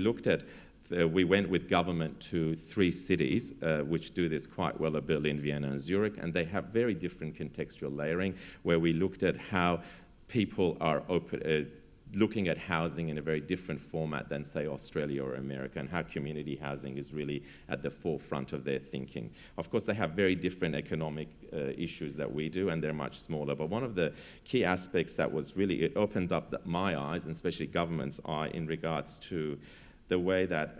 Speaker 3: went with government to 3 cities which do this quite well, Berlin, Vienna and Zurich, and they have very different contextual layering, where we looked at how people are looking at housing in a very different format than, say, Australia or America, and how community housing is really at the forefront of their thinking. Of course, they have very different economic issues that we do, and they're much smaller. But one of the key aspects that was really, it opened up my eyes, and especially government's eye, in regards to the way that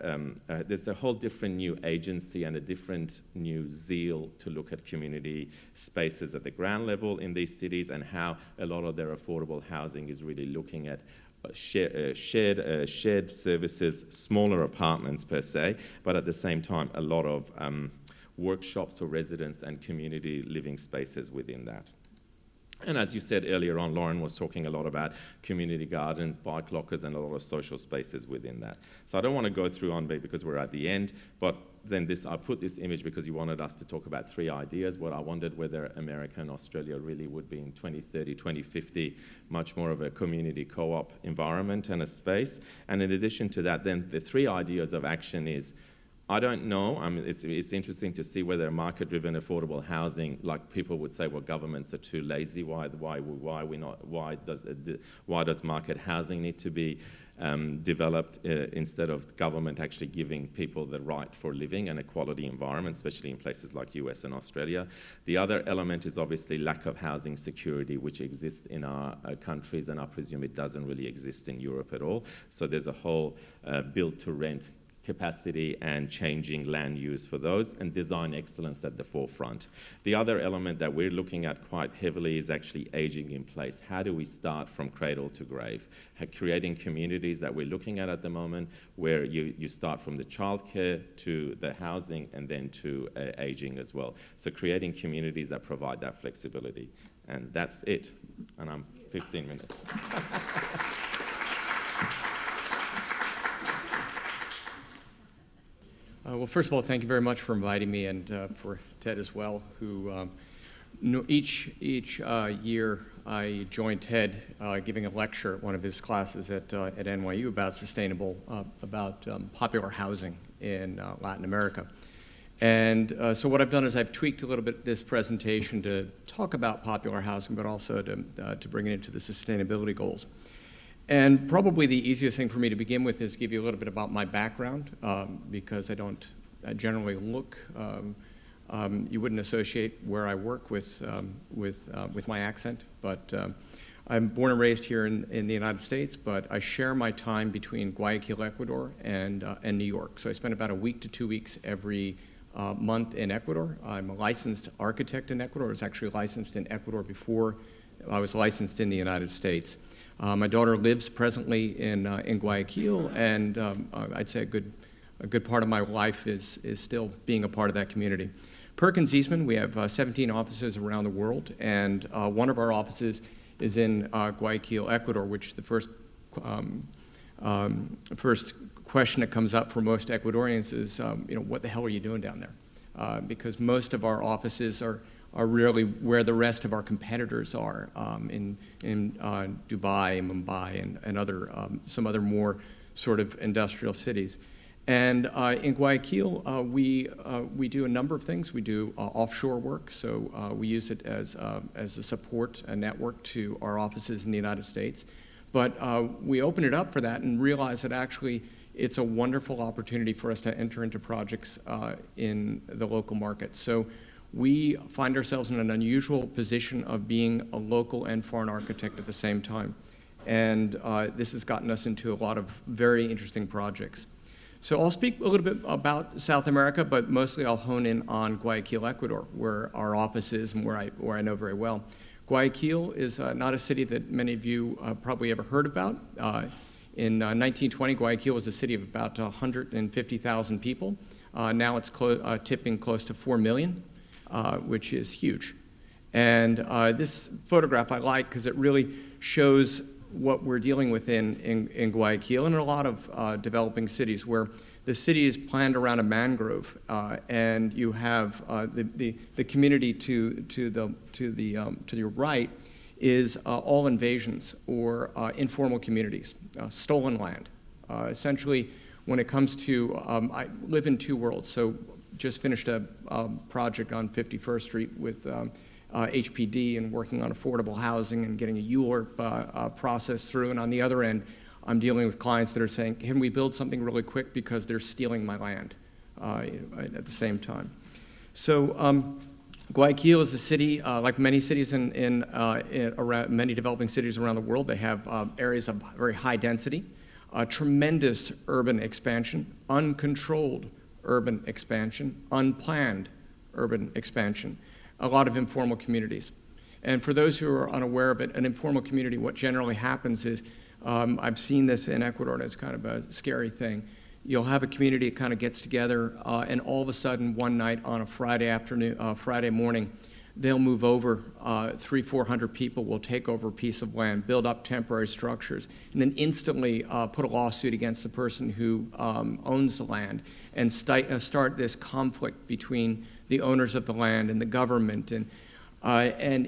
Speaker 3: there's a whole different new agency and a different new zeal to look at community spaces at the ground level in these cities, and how a lot of their affordable housing is really looking at shared services, smaller apartments per se, but at the same time a lot of workshops or residence and community living spaces within that. And as you said earlier on, Lauren was talking a lot about community gardens, bike lockers, and a lot of social spaces within that. So I don't want to go through on because we're at the end, but then I put this image because you wanted us to talk about 3 ideas. What I wondered whether America and Australia really would be in 2030, 2050, much more of a community co-op environment and a space. And in addition to that, then the 3 ideas of action is, I don't know. I mean, it's interesting to see whether market-driven affordable housing, like people would say, well, governments are too lazy. Why does market housing need to be developed instead of government actually giving people the right for living and a quality environment, especially in places like US and Australia? The other element is obviously lack of housing security, which exists in our countries, and I presume it doesn't really exist in Europe at all. So there's a whole build-to-rent capacity and changing land use for those, and design excellence at the forefront. The other element that we're looking at quite heavily is actually aging in place. How do we start from cradle to grave? Creating communities that we're looking at the moment, where you start from the childcare to the housing and then to aging as well. So creating communities that provide that flexibility. And that's it. And I'm 15 minutes.
Speaker 4: Well, first of all, thank you very much for inviting me and for Ted as well, who each year I joined Ted giving a lecture at one of his classes at NYU about popular housing in Latin America. And so what I've done is I've tweaked a little bit this presentation to talk about popular housing, but also to bring it into the sustainability goals. And probably the easiest thing for me to begin with is give you a little bit about my background, because I don't generally look, you wouldn't associate where I work with my accent, but I'm born and raised here in the United States, but I share my time between Guayaquil, Ecuador, and New York. So I spend about a week to 2 weeks every month in Ecuador. I'm a licensed architect in Ecuador. I was actually licensed in Ecuador before I was licensed in the United States. My daughter lives presently in Guayaquil, and I'd say a good part of my life is still being a part of that community. Perkins Eastman, we have 17 offices around the world, and one of our offices is in Guayaquil, Ecuador, which the first question that comes up for most Ecuadorians is, what the hell are you doing down there? Because most of our offices are really where the rest of our competitors are, in Dubai, Mumbai, and other some other more sort of industrial cities. And in Guayaquil, we do a number of things. We do offshore work, so we use it as a support, a network to our offices in the United States. But we open it up for that and realize that actually it's a wonderful opportunity for us to enter into projects in the local market. So we find ourselves in an unusual position of being a local and foreign architect at the same time. And this has gotten us into a lot of very interesting projects. So I'll speak a little bit about South America, but mostly I'll hone in on Guayaquil, Ecuador, where our office is and where I know very well. Guayaquil is not a city that many of you probably ever heard about. In 1920, Guayaquil was a city of about 150,000 people. Now it's tipping close to 4 million, which is huge. And this photograph I like because it really shows what we're dealing with in Guayaquil and in a lot of developing cities, where the city is planned around a mangrove, and you have the community to your right is all invasions or informal communities, stolen land. Essentially, when it comes to, I live in two worlds, so just finished a project on 51st Street with HPD and working on affordable housing and getting a ULURP process through, and on the other end, I'm dealing with clients that are saying, can we build something really quick because they're stealing my land at the same time. So Guayaquil is a city, like many cities around many developing cities around the world. They have areas of very high density, tremendous urban expansion, uncontrolled urban expansion, unplanned urban expansion, a lot of informal communities. And for those who are unaware of it, an informal community, what generally happens is, I've seen this in Ecuador, and it's kind of a scary thing. You'll have a community that kind of gets together, and all of a sudden, one night on a Friday morning, they'll move over. 300-400 people will take over a piece of land, build up temporary structures, and then instantly put a lawsuit against the person who owns the land, and start this conflict between the owners of the land and the government, and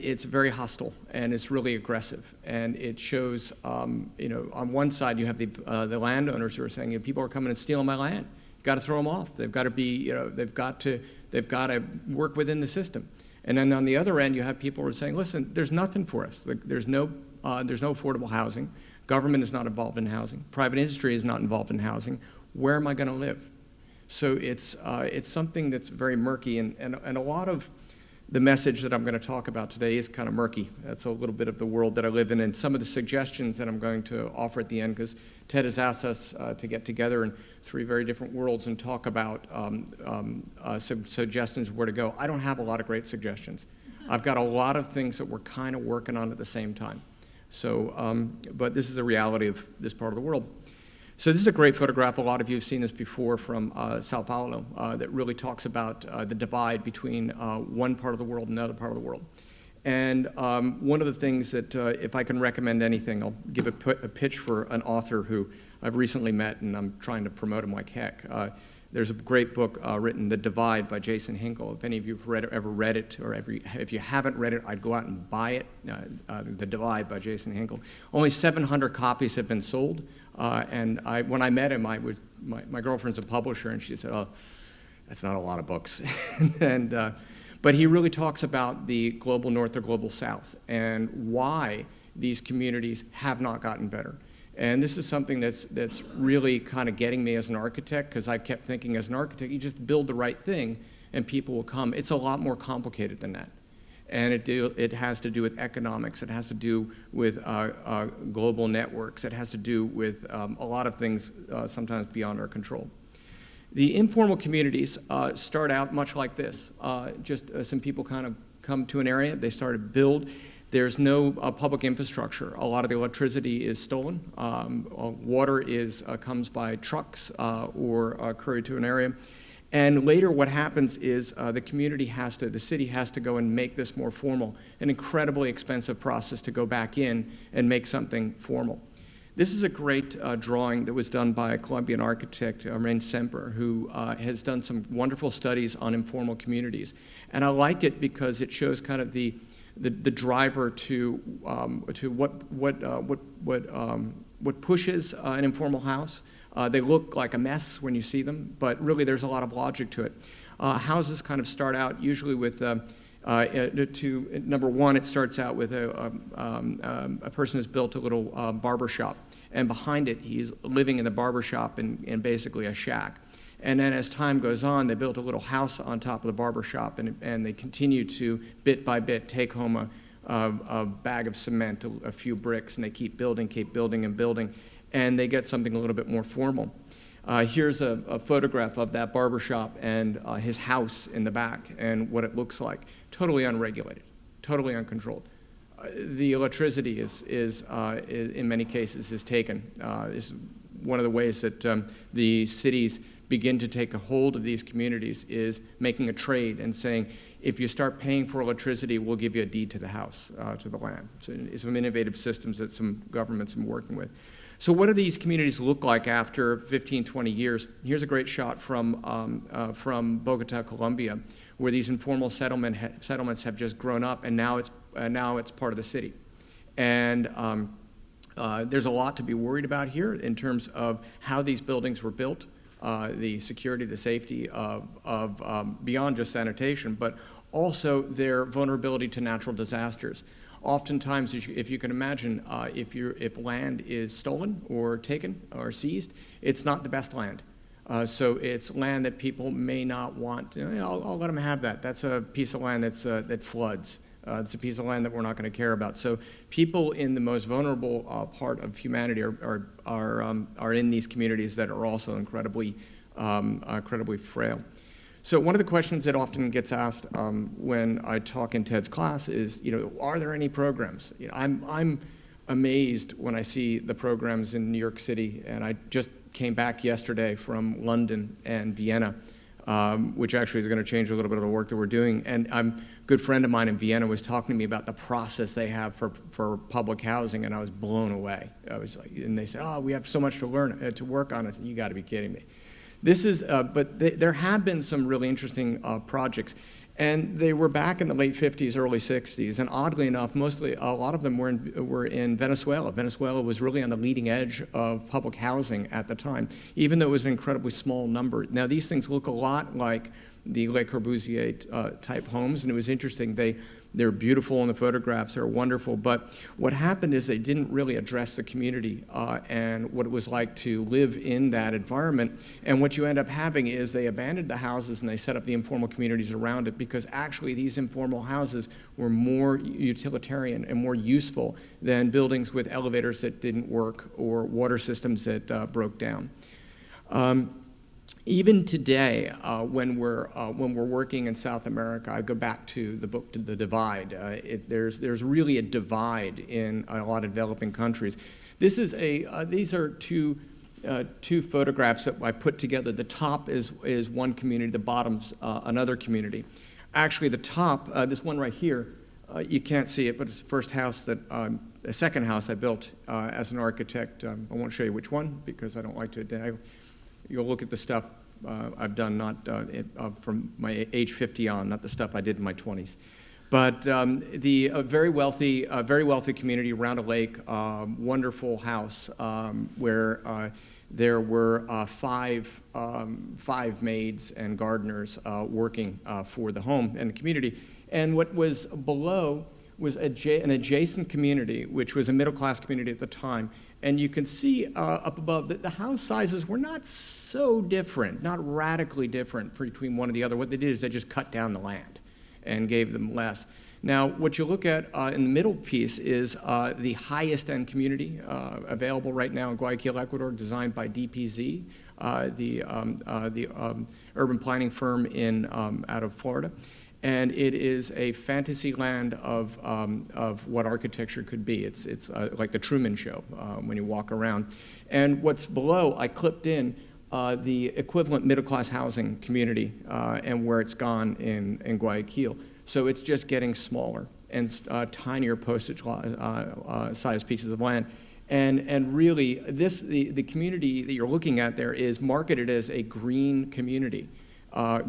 Speaker 4: it's very hostile, and it's really aggressive, and it shows, on one side you have the landowners who are saying, people are coming and stealing my land. You've got to throw them off. They've got to be, they've got to work within the system. And then on the other end, you have people who are saying, listen, there's nothing for us. There's no affordable housing. Government is not involved in housing. Private industry is not involved in housing. Where am I going to live? So it's something that's very murky, and a lot of the message that I'm going to talk about today is kind of murky. That's a little bit of the world that I live in, and some of the suggestions that I'm going to offer at the end, because Ted has asked us to get together in 3 very different worlds and talk about some suggestions of where to go. I don't have a lot of great suggestions. I've got a lot of things that we're kind of working on at the same time. So, but this is the reality of this part of the world. So this is a great photograph. A lot of you have seen this before from Sao Paulo that really talks about the divide between one part of the world and another part of the world. And one of the things that, if I can recommend anything, I'll give a pitch for an author who I've recently met, and I'm trying to promote him like heck. There's a great book written, The Divide, by Jason Hinkle. If any of you have ever read it, or if you haven't read it, I'd go out and buy it. The Divide by Jason Hinkle. Only 700 copies have been sold. And when I met him, my girlfriend's a publisher, and she said, "Oh, that's not a lot of books." But he really talks about the global north or global south and why these communities have not gotten better. And this is something that's really kind of getting me as an architect, because I kept thinking as an architect, you just build the right thing and people will come. It's a lot more complicated than that. And it has to do with economics. It has to do with global networks. It has to do with a lot of things sometimes beyond our control. The informal communities start out much like this. Some people kind of come to an area, they start to build. There's no public infrastructure. A lot of the electricity is stolen. Water comes by trucks or courier to an area. And later what happens is the city has to go and make this more formal, an incredibly expensive process to go back in and make something formal. This is a great drawing that was done by a Colombian architect, Rain Semper, who has done some wonderful studies on informal communities. And I like it because it shows kind of the driver to what pushes an informal house. They look like a mess when you see them, but really there's a lot of logic to it. Houses kind of start out usually with number one, it starts out with a person who's built a little barber shop, and behind it, he's living in the barber shop in basically a shack. And then as time goes on, they built a little house on top of the barber shop, and they continue to, bit by bit, take home a bag of cement, a few bricks, and they keep building and building, and they get something a little bit more formal. Here's a photograph of that barbershop and his house in the back and what it looks like. Totally unregulated, totally uncontrolled. The electricity is in many cases is taken. Is one of the ways that the cities begin to take a hold of these communities is making a trade and saying, if you start paying for electricity, we'll give you a deed to the house, to the land. So it's some innovative systems that some governments are working with. So what do these communities look like after 15, 20 years? Here's a great shot from Bogota, Colombia, where these informal settlements have just grown up, and now it's part of the city. And there's a lot to be worried about here in terms of how these buildings were built, the security, the safety of beyond just sanitation, but also their vulnerability to natural disasters. Oftentimes, if you can imagine, if land is stolen or taken or seized, it's not the best land. So it's land that people may not want. I'll let them have that. That's a piece of land that floods. It's a piece of land that we're not going to care about. So people in the most vulnerable part of humanity are in these communities that are also incredibly frail. So one of the questions that often gets asked when I talk in Ted's class is, are there any programs? I'm amazed when I see the programs in New York City, and I just came back yesterday from London and Vienna, which actually is going to change a little bit of the work that we're doing. And a good friend of mine in Vienna was talking to me about the process they have for public housing, and I was blown away. And they said, "Oh, we have so much to learn, to work on." I said, "You got to be kidding me." This is, there have been some really interesting projects, and they were back in the late 50s, early 60s, and oddly enough, a lot of them were in Venezuela. Venezuela was really on the leading edge of public housing at the time, even though it was an incredibly small number. Now, these things look a lot like the Le Corbusier type homes, and it was interesting. They're beautiful in the photographs, they're wonderful, but what happened is they didn't really address the community and what it was like to live in that environment. And what you end up having is they abandoned the houses and they set up the informal communities around it, because actually these informal houses were more utilitarian and more useful than buildings with elevators that didn't work or water systems that broke down. Even today, when we're working in South America, I go back to the book, The Divide. There's really a divide in a lot of developing countries. These are two photographs that I put together. The top is one community, the bottom's another community. Actually, the top, this one right here, you can't see it, but it's the first house the second house I built as an architect. I won't show you which one because I don't like to. You'll look at the stuff I've done not from my age 50 on, not the stuff I did in my 20s. But the very wealthy community around a lake, wonderful house where there were five maids and gardeners working for the home and the community. And what was below was an adjacent community, which was a middle-class community at the time. And you can see up above that the house sizes were not so different, not radically different between one and the other. What they did is they just cut down the land and gave them less. Now, what you look at in the middle piece is the highest end community available right now in Guayaquil, Ecuador, designed by DPZ, the urban planning firm out of Florida. And it is a fantasy land of what architecture could be. It's like the Truman Show when you walk around. And what's below, I clipped in the equivalent middle-class housing community and where it's gone in Guayaquil. So it's just getting smaller and tinier postage size pieces of land. And really, the community that you're looking at there is marketed as a green community.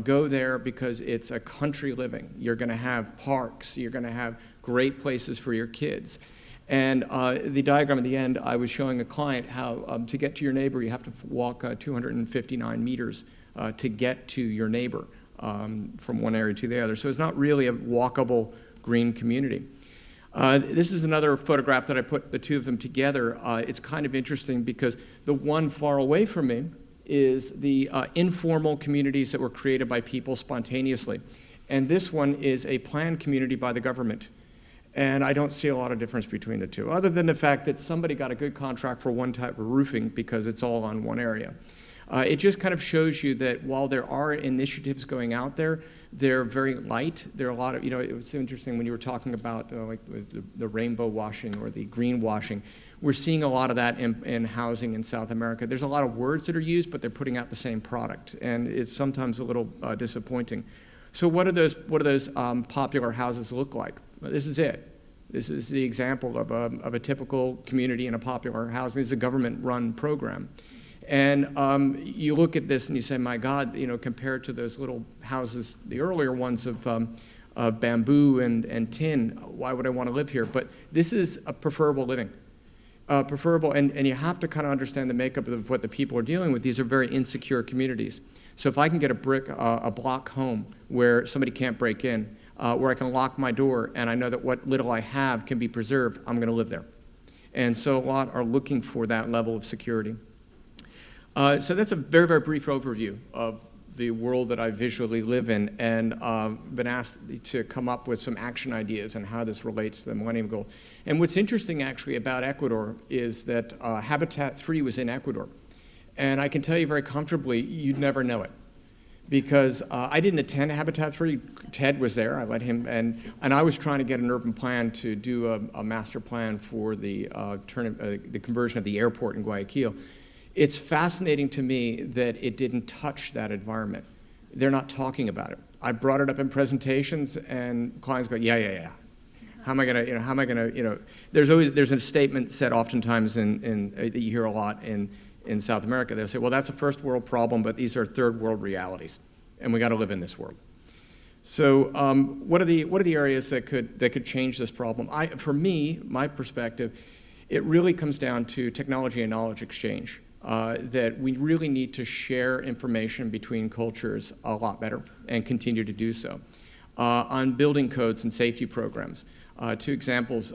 Speaker 4: Go there because it's a country living. You're going to have parks. You're going to have great places for your kids. And the diagram at the end, I was showing a client how to get to your neighbor, you have to walk 259 meters to get to your neighbor from one area to the other. So it's not really a walkable green community. This is another photograph that I put the two of them together. It's kind of interesting because the one far away from me is the informal communities that were created by people spontaneously. And this one is a planned community by the government. And I don't see a lot of difference between the two, other than the fact that somebody got a good contract for one type of roofing because it's all on one area. It just kind of shows you that while there are initiatives going out there, they're very light. There are a lot of, it was so interesting when you were talking about like the rainbow washing or the green washing. We're seeing a lot of that in housing in South America. There's a lot of words that are used, but they're putting out the same product, and it's sometimes a little disappointing. So what do those popular houses look like? Well, this is it. This is the example of a typical community in a popular housing. It's a government-run program. And you look at this and you say, my God, compared to those little houses, the earlier ones of bamboo and tin, why would I want to live here? But this is a preferable living. Preferable, and you have to kind of understand the makeup of what the people are dealing with. These are very insecure communities. So if I can get a block home where somebody can't break in, where I can lock my door and I know that what little I have can be preserved, I'm going to live there. And so a lot are looking for that level of security. So that's a very, very brief overview of the world that I visually live in, and been asked to come up with some action ideas on how this relates to the Millennium Goal. And what's interesting actually about Ecuador is that Habitat 3 was in Ecuador. And I can tell you very comfortably, you'd never know it. Because I didn't attend Habitat 3. Ted was there. I let him, and I was trying to get an urban plan to do a master plan for the conversion of the airport in Guayaquil. It's fascinating to me that it didn't touch that environment. They're not talking about it. I brought it up in presentations, and clients go, yeah. How am I gonna, there's a statement said oftentimes that you hear a lot in South America. They'll say, well, that's a first world problem, but these are third world realities, and we got to live in this world. So what are the areas that could change this problem? For me, my perspective, it really comes down to technology and knowledge exchange. That we really need to share information between cultures a lot better and continue to do so. On building codes and safety programs. Two examples,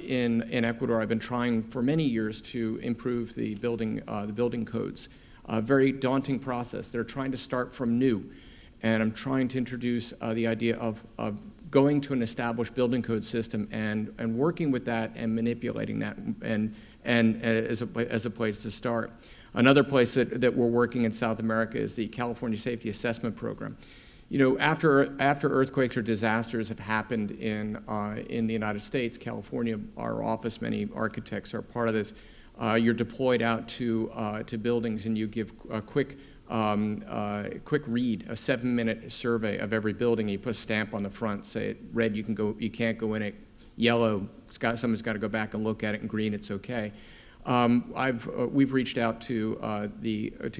Speaker 4: in Ecuador, I've been trying for many years to improve the building codes. A very daunting process. They're trying to start from new, and I'm trying to introduce the idea of going to an established building code system and working with that and manipulating that and as a place to start. Another place that we're working in South America is the California Safety Assessment Program. After earthquakes or disasters have happened in the United States, California, our office, many architects are part of this. You're deployed out to buildings and you give a quick read, a 7-minute survey of every building. You put a stamp on the front, say red, you can't go in it. Yellow, someone's got to go back and look at it, and green, it's okay. We've reached out to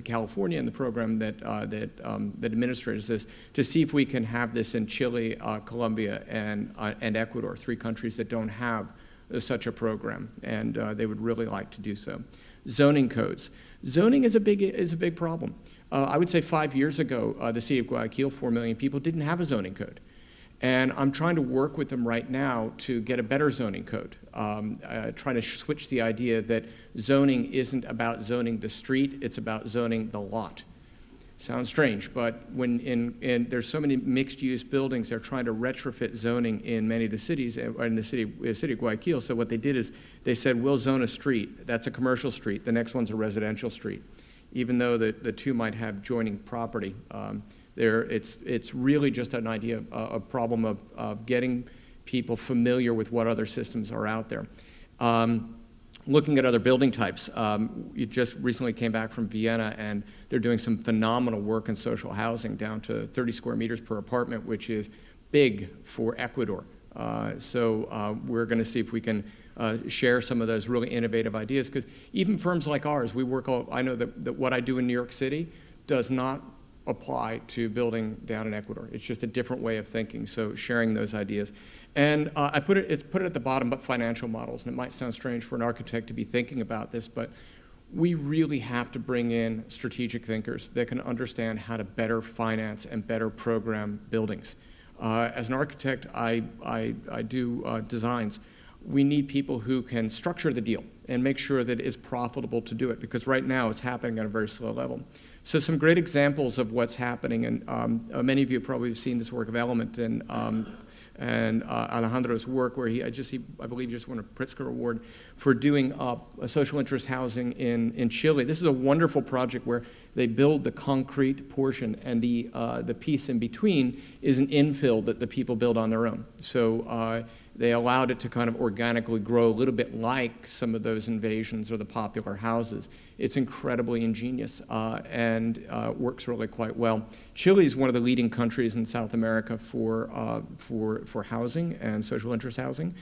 Speaker 4: California and the program that administers this to see if we can have this in Chile, Colombia, and Ecuador, 3 countries that don't have such a program, and they would really like to do so. Zoning codes. Zoning is a big problem. I would say 5 years ago, the city of Guayaquil, 4 million people, didn't have a zoning code. And I'm trying to work with them right now to get a better zoning code, trying to switch the idea that zoning isn't about zoning the street, it's about zoning the lot. Sounds strange, but when there's so many mixed-use buildings, they're trying to retrofit zoning in many of the cities, in the city of Guayaquil. So what they did is they said, we'll zone a street. That's a commercial street. The next one's a residential street, even though the two might have joining property. It's really just an idea, a problem of getting people familiar with what other systems are out there. Looking at other building types, you just recently came back from Vienna, and they're doing some phenomenal work in social housing down to 30 square meters per apartment, which is big for Ecuador. So we're going to see if we can share some of those really innovative ideas, because even firms like ours, I know that what I do in New York City does not apply to building down in Ecuador. It's just a different way of thinking, so sharing those ideas. And it's put it at the bottom, but financial models. And it might sound strange for an architect to be thinking about this, but we really have to bring in strategic thinkers that can understand how to better finance and better program buildings. As an architect, I do designs. We need people who can structure the deal and make sure that it's profitable to do it, because right now it's happening at a very slow level. So some great examples of what's happening, and many of you probably have seen this work of Element and Alejandro's work, where I believe just won a Pritzker Award for doing a social interest housing in Chile. This is a wonderful project where they build the concrete portion, and the piece in between is an infill that the people build on their own. So they allowed it to kind of organically grow a little bit like some of those invasions or the popular houses. It's incredibly ingenious and works really quite well. Chile is one of the leading countries in South America for housing and social interest housing.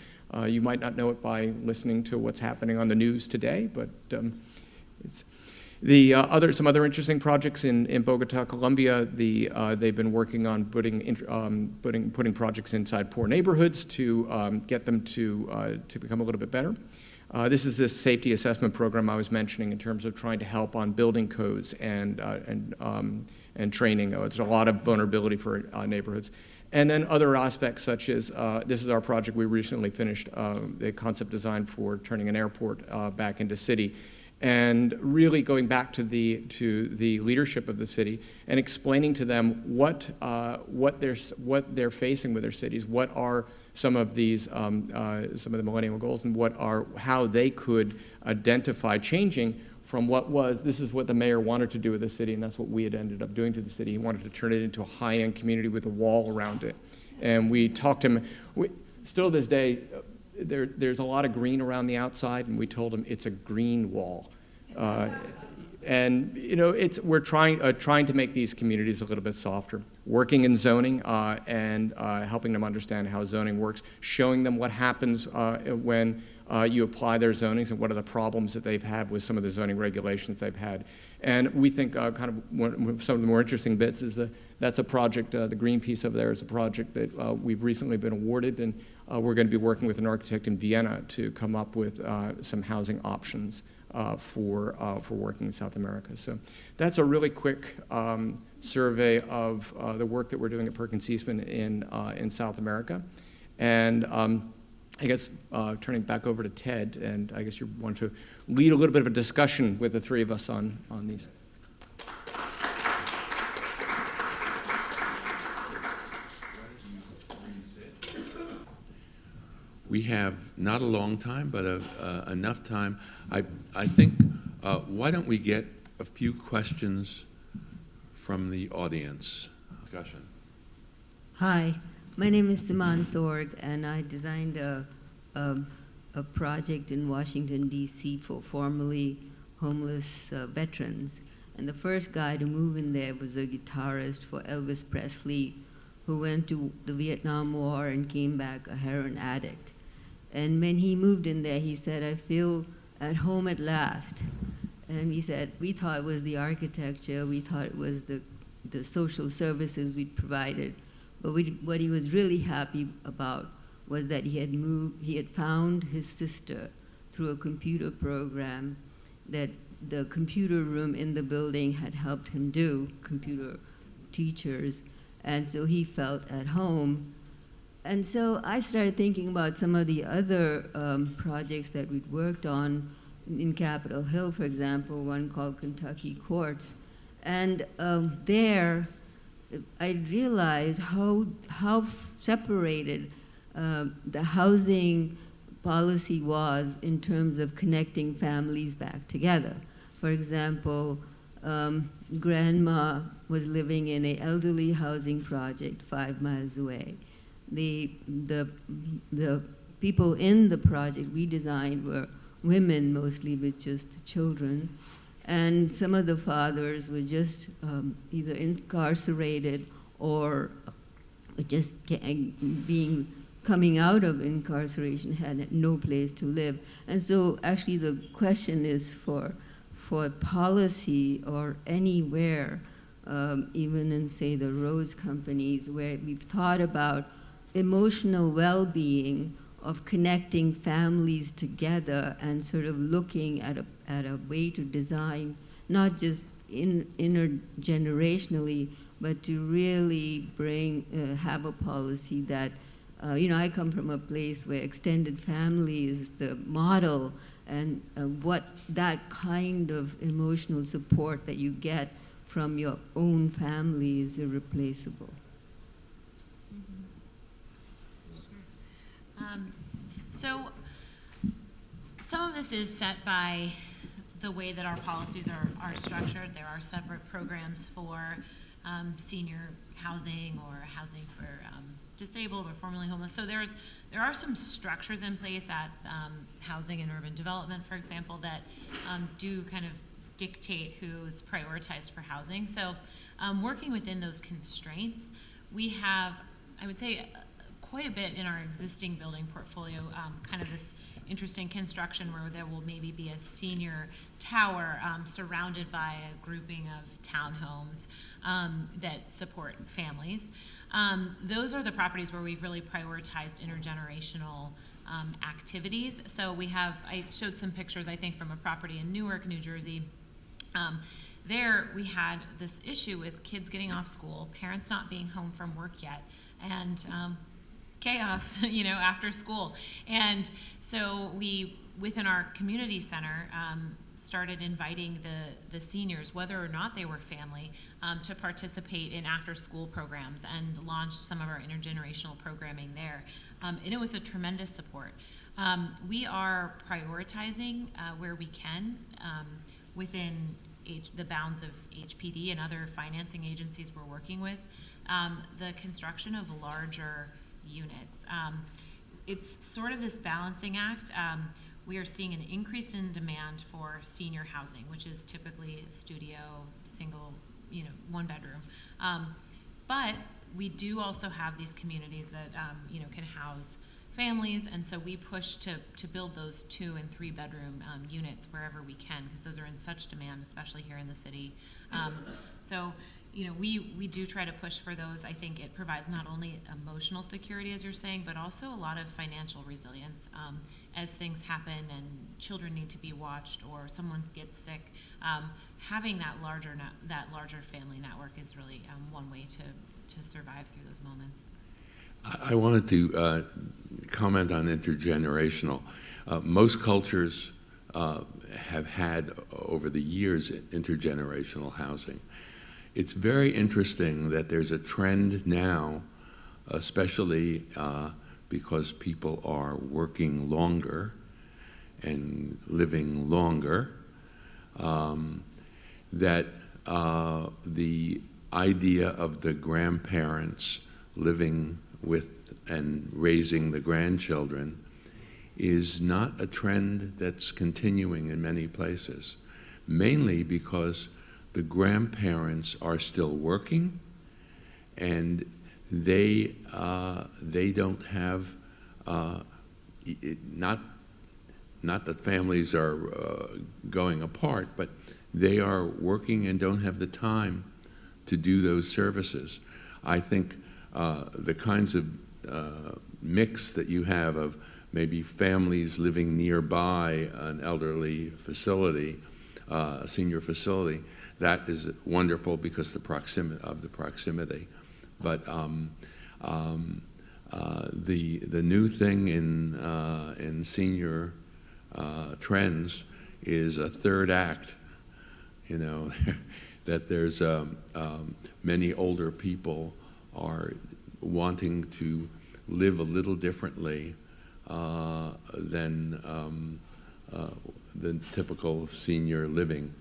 Speaker 4: You might not know it by listening to what's happening on the news today, but it's some other interesting projects in Bogota, Colombia. They've been working on putting projects inside poor neighborhoods to get them to become a little bit better. This is this safety assessment program I was mentioning in terms of trying to help on building codes and training. There's a lot of vulnerability for neighborhoods. And then other aspects such as, this is our project we recently finished, the concept design for turning an airport back into city. And really going back to the leadership of the city and explaining to them what they're facing with their cities, what are some of these some of the Millennium Goals, and how they could identify changing from this is what the mayor wanted to do with the city, and that's what we had ended up doing to the city. He wanted to turn it into a high-end community with a wall around it. And we talked to him, still to this day, there's a lot of green around the outside, and we told him it's a green wall. And we're trying to make these communities a little bit softer, working in zoning and helping them understand how zoning works, showing them what happens when you apply their zonings and what are the problems that they've had with some of the zoning regulations they've had. And we think kind of some of the more interesting bits is that's a project, the green piece over there is a project that we've recently been awarded, and we're going to be working with an architect in Vienna to come up with some housing options for working in South America. So that's a really quick survey of the work that we're doing at Perkins Eastman in South America. And I guess turning back over to Ted, and I guess you want to lead a little bit of a discussion with the three of us on these.
Speaker 1: We have not a long time, but enough time. I think, why don't we get a few questions from the audience? Discussion.
Speaker 5: Hi, my name is Siman Sorg, and I designed a project in Washington, D.C. for formerly homeless veterans. And the first guy to move in there was a guitarist for Elvis Presley, who went to the Vietnam War and came back a heroin addict. And when he moved in there, he said, I feel at home at last. And he said, we thought it was the architecture, we thought it was the social services we'd provided. But what he was really happy about was that he had found his sister through a computer program that the computer room in the building had helped him do, computer teachers, and so he felt at home. And so I started thinking about some of the other projects that we'd worked on in Capitol Hill, for example, one called Kentucky Courts. And there, I realized how separated the housing policy was in terms of connecting families back together. For example, grandma was living in an elderly housing project 5 miles away. The people in the project we designed were women mostly with just children, and some of the fathers were just either incarcerated or just coming out of incarceration, had no place to live. And so actually the question is for policy or anywhere, even in, say, the Rose companies, where we've thought about emotional well-being of connecting families together and sort of looking at a way to design, not just intergenerationally, but to really have a policy that, I come from a place where extended family is the model, and what that kind of emotional support that you get from your own family is irreplaceable.
Speaker 2: So some of this is set by the way that our policies are structured. There are separate programs for senior housing or housing for disabled or formerly homeless. So there are some structures in place at Housing and Urban Development, for example, that do kind of dictate who's prioritized for housing. So working within those constraints, we have, I would say, quite a bit in our existing building portfolio, kind of this interesting construction where there will maybe be a senior tower surrounded by a grouping of townhomes that support families. Those are the properties where we've really prioritized intergenerational activities. So I showed some pictures, I think, from a property in Newark, New Jersey. There we had this issue with kids getting off school, parents not being home from work yet, and chaos, after school. And so we, within our community center, started inviting the seniors, whether or not they were family, to participate in after-school programs and launched some of our intergenerational programming there. And it was a tremendous support. We are prioritizing where we can within the bounds of HPD and other financing agencies we're working with, the construction of larger units. It's sort of this balancing act. We are seeing an increase in demand for senior housing, which is typically studio, single, one bedroom. But we do also have these communities that can house families, and so we push to build those 2 and 3 bedroom units wherever we can, because those are in such demand, especially here in the city. So we do try to push for those. I think it provides not only emotional security, as you're saying, but also a lot of financial resilience as things happen and children need to be watched or someone gets sick. Having that larger family network is really one way to survive through those moments.
Speaker 1: I wanted to comment on intergenerational. Most cultures have had over the years intergenerational housing. It's very interesting that there's a trend now, especially because people are working longer and living longer, that the idea of the grandparents living with and raising the grandchildren is not a trend that's continuing in many places, mainly because the grandparents are still working and they don't have, not that families are going apart, but they are working and don't have the time to do those services. I think the kinds of mix that you have of maybe families living nearby an elderly facility, a senior facility, that is wonderful because of the proximity. But the new thing in senior trends is a third act. You know, that there's many older people are wanting to live a little differently than the typical senior living.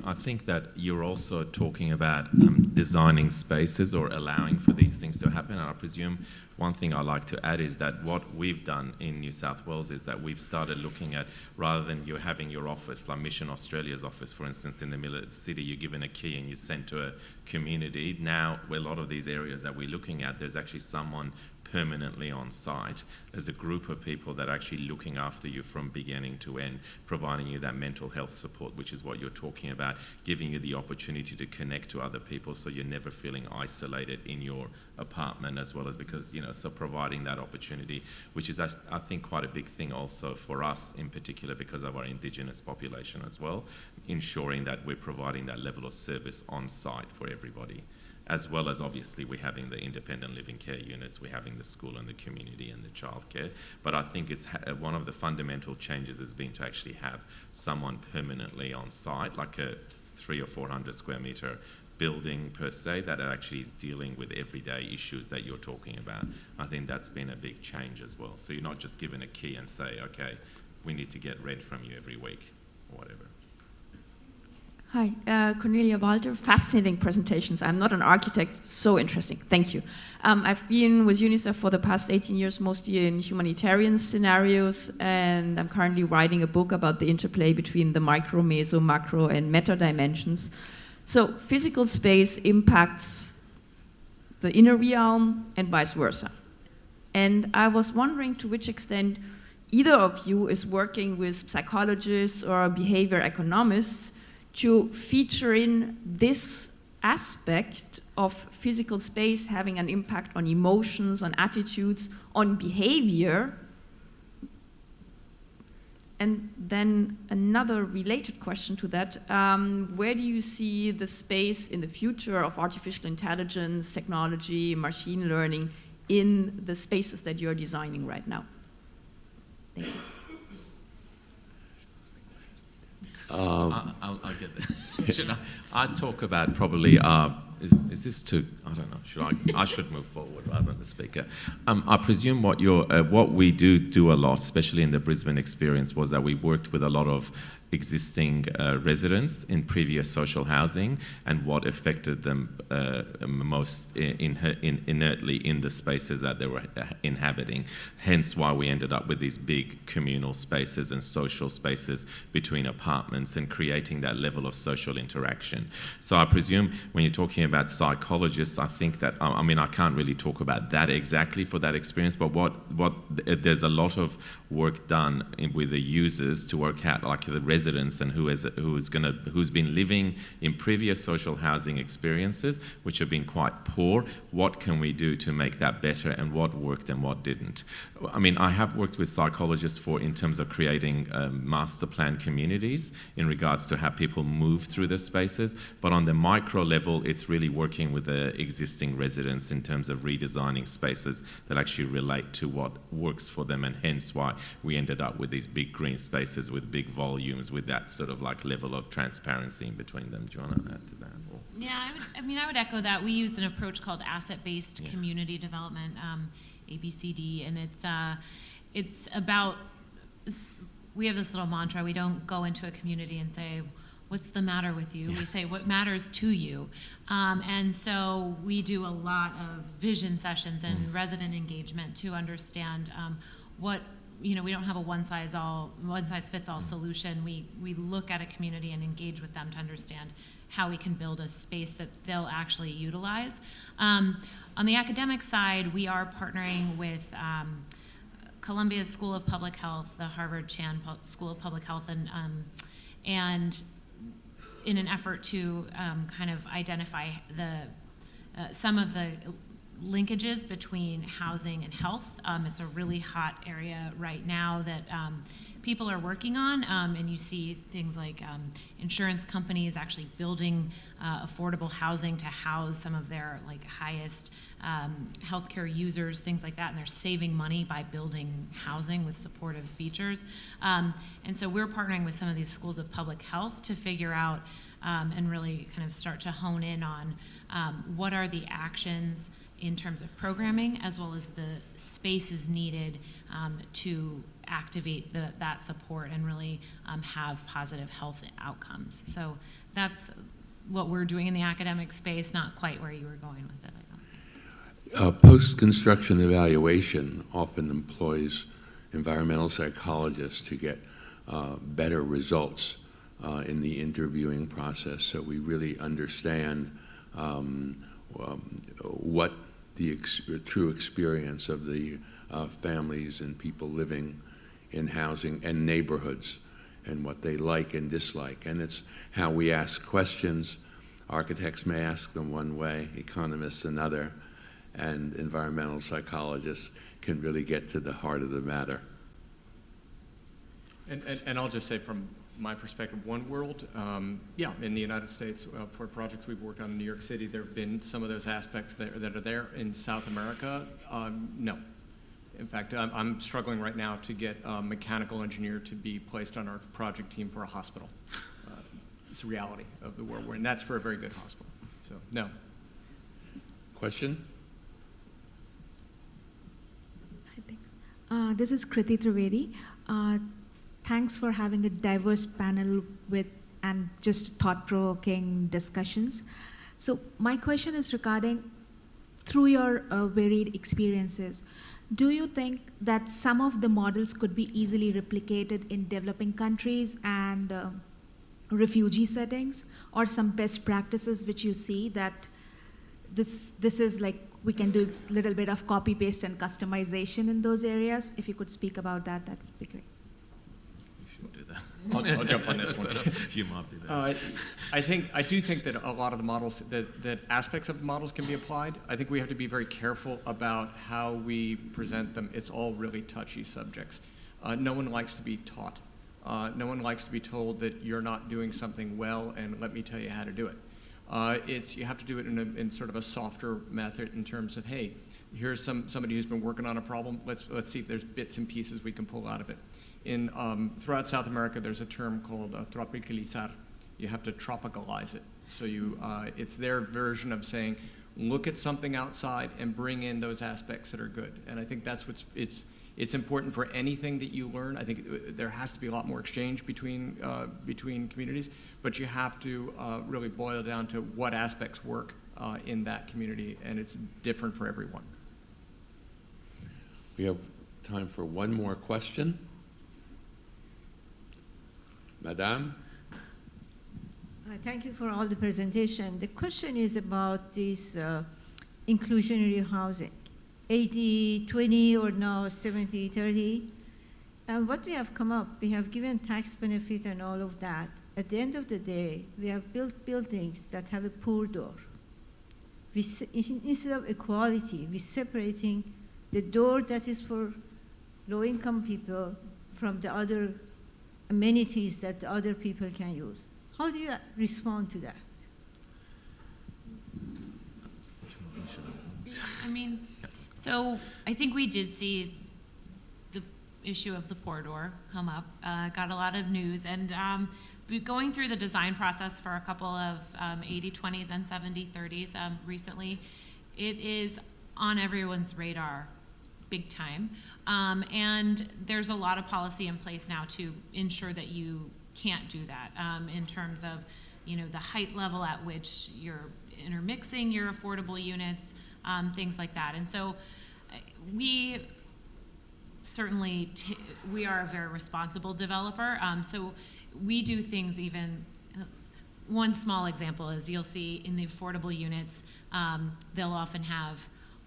Speaker 3: I think that you're also talking about designing spaces or allowing for these things to happen. And I presume one thing I like to add is that what we've done in New South Wales is that we've started looking at, rather than you having your office, like Mission Australia's office, for instance, in the middle of the city, you're given a key and you're sent to a community. Now, where a lot of these areas that we're looking at, there's actually someone permanently on site. There's a group of people that are actually looking after you from beginning to end, providing you that mental health support, which is what you're talking about, giving you the opportunity to connect to other people so you're never feeling isolated in your apartment, as well as because, so providing that opportunity, which is, I think, quite a big thing also for us in particular because of our Indigenous population as well, ensuring that we're providing that level of service on site for everybody. As well as obviously we're having the independent living care units, we're having the school and the community and the childcare. But I think it's one of the fundamental changes has been to actually have someone permanently on site, like a 300 or 400 square metre building per se, that actually is dealing with everyday issues that you're talking about. I think that's been a big change as well. So you're not just given a key and say, okay, we need to get rent from you every week or whatever.
Speaker 6: Hi, Cornelia Walter. Fascinating presentations. I'm not an architect, so interesting. Thank you. I've been with UNICEF for the past 18 years, mostly in humanitarian scenarios, and I'm currently writing a book about the interplay between the micro, meso, macro, and meta dimensions. So physical space impacts the inner realm and vice versa. And I was wondering to which extent either of you is working with psychologists or behavior economists to feature in this aspect of physical space having an impact on emotions, on attitudes, on behavior. And then another related question to that, where do you see the space in the future of artificial intelligence, technology, machine learning in the spaces that you're designing right now? Thank you.
Speaker 3: I'll get there. Should I talk about probably, is this too, I don't know, I should move forward rather than the speaker. I presume what we do a lot, especially in the Brisbane experience, was that we worked with a lot of existing residents in previous social housing and what affected them most inertly in the spaces that they were inhabiting. Hence why we ended up with these big communal spaces and social spaces between apartments and creating that level of social interaction. So I presume when you're talking about psychologists, I think that, I can't really talk about that exactly for that experience, but there's a lot of work done with the users to work out, like the residents and who's been living in previous social housing experiences, which have been quite poor. What can we do to make that better, and what worked and what didn't? I have worked with psychologists in terms of creating master plan communities in regards to how people move through the spaces, but on the micro level, it's really working with the existing residents in terms of redesigning spaces that actually relate to what works for them, and hence why we ended up with these big green spaces with big volumes, with that sort of like level of transparency in between them. Do you want to add to that? Or?
Speaker 2: Yeah, I would echo that. We used an approach called asset-based community development, ABCD, and it's about, we have this little mantra, we don't go into a community and say, what's the matter with you? We say, what matters to you? And so we do a lot of vision sessions and resident engagement to understand we don't have a one-size-fits-all solution. We look at a community and engage with them to understand how we can build a space that they'll actually utilize. On the academic side, we are partnering with Columbia School of Public Health, the Harvard Chan School of Public Health, and in an effort to kind of identify some of the linkages between housing and health. It's a really hot area right now that people are working on, and you see things like insurance companies actually building affordable housing to house some of their like highest healthcare users, things like that, and they're saving money by building housing with supportive features. And so we're partnering with some of these schools of public health to figure out and really kind of start to hone in on what are the actions in terms of programming, as well as the spaces needed to activate that support and really have positive health outcomes. So that's what we're doing in the academic space, not quite where you were going with it, I don't think.
Speaker 1: Post-construction evaluation often employs environmental psychologists to get better results in the interviewing process, so we really understand what the true experience of the families and people living in housing and neighborhoods, and what they like and dislike. And it's how we ask questions. Architects may ask them one way, economists another, and environmental psychologists can really get to the heart of the matter.
Speaker 4: And I'll just say from my perspective, One World, yeah, in the United States, for projects we've worked on in New York City, there have been some of those aspects that are there. In South America, no. In fact, I'm struggling right now to get a mechanical engineer to be placed on our project team for a hospital. It's a reality of the world we're in. That's for a very good hospital. So, no.
Speaker 1: Question?
Speaker 7: Hi, thanks. This is Kriti Trivedi. Thanks for having a diverse panel and just thought-provoking discussions. So my question is regarding, through your varied experiences, do you think that some of the models could be easily replicated in developing countries and refugee settings, or some best practices which you see that this is like we can do a little bit of copy-paste and customization in those areas? If you could speak about that, that would be great.
Speaker 4: I'll jump on this one.
Speaker 3: You might be there.
Speaker 4: I do think that a lot of the models, that aspects of the models can be applied. I think we have to be very careful about how we present them. It's all really touchy subjects. No one likes to be taught. No one likes to be told that you're not doing something well and let me tell you how to do it. You have to do it in sort of a softer method in terms of, hey, here's somebody who's been working on a problem. Let's see if there's bits and pieces we can pull out of it. Throughout South America, there's a term called tropicalizar. You have to tropicalize it. So it's their version of saying, look at something outside and bring in those aspects that are good. And I think that's it's important for anything that you learn. I think there has to be a lot more exchange between communities, but you have to really boil down to what aspects work in that community, and it's different for everyone.
Speaker 1: We have time for one more question. Madame?
Speaker 8: Thank you for all the presentation. The question is about this inclusionary housing, 80-20 or now 70-30. And what we have come up, we have given tax benefit and all of that. At the end of the day, we have built buildings that have a poor door. Instead of equality, we're separating the door that is for low-income people from the other amenities that other people can use. How do you respond to that?
Speaker 2: I mean, so I think we did see the issue of the poor door come up, got a lot of news, and going through the design process for a couple of 80-20s and 70-30s recently, it is on everyone's radar big time. And there's a lot of policy in place now to ensure that you can't do that in terms of, the height level at which you're intermixing your affordable units, things like that. And so we certainly, we are a very responsible developer. So we do things even, one small example is you'll see in the affordable units, they'll often have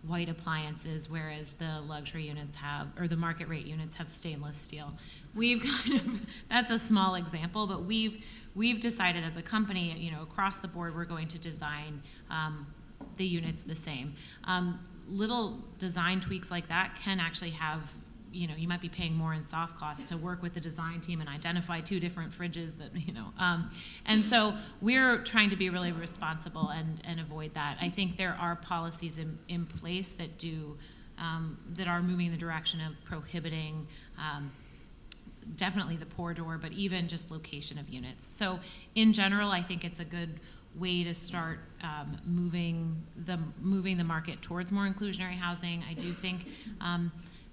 Speaker 2: white appliances, whereas the luxury units have, or the market rate units have stainless steel. We've kind of, that's a small example, but we've decided as a company, you know, across the board, we're going to design the units the same. Little design tweaks like that can actually have, you know, you might be paying more in soft costs to work with the design team and identify 2 different fridges that, you know. And so we're trying to be really responsible and avoid that. I think there are policies in place that do, that are moving in the direction of prohibiting definitely the pour door, but even just location of units. So in general, I think it's a good way to start moving the market towards more inclusionary housing. I do think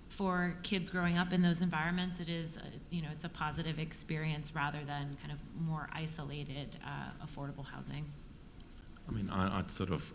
Speaker 2: for kids growing up in those environments, it is, you know, it's a positive experience rather than kind of more isolated, affordable housing.
Speaker 3: I mean, I'd sort of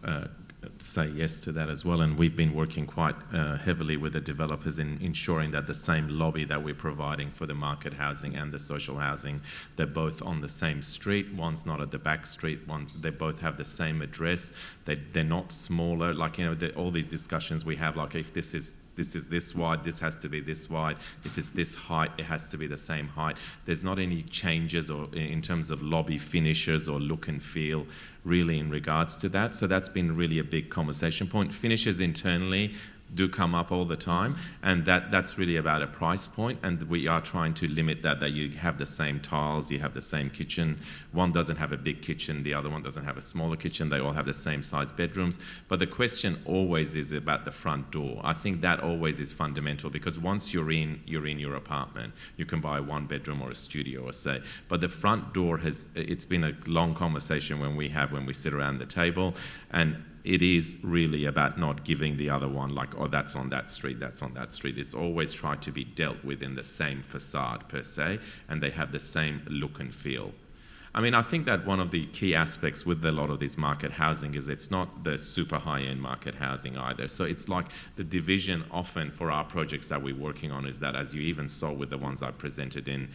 Speaker 3: say yes to that as well, and we've been working quite heavily with the developers in ensuring that the same lobby that we're providing for the market housing and the social housing, they're both on the same street. One's not at the back street. They both have the same address. They're not smaller. Like, you know, all these discussions we have, like if this is this wide, this has to be this wide. If it's this height, it has to be the same height. There's not any changes or in terms of lobby finishes or look and feel really in regards to that. So that's been really a big conversation point. Finishes internally do come up all the time, and that's really about a price point, and we are trying to limit that you have the same tiles, you have the same kitchen. One doesn't have a big kitchen, the other one doesn't have a smaller kitchen, they all have the same size bedrooms. But the question always is about the front door. I think that always is fundamental, because once you're in your apartment, you can buy a 1-bedroom or a studio or say, but the front door it's been a long conversation when we sit around the table, and it is really about not giving the other one like, oh, that's on that street, that's on that street. It's always tried to be dealt with in the same facade per se, and they have the same look and feel. I mean, I think that one of the key aspects with a lot of this market housing is it's not the super high-end market housing either. So it's like the division often for our projects that we're working on is that, as you even saw with the ones I presented in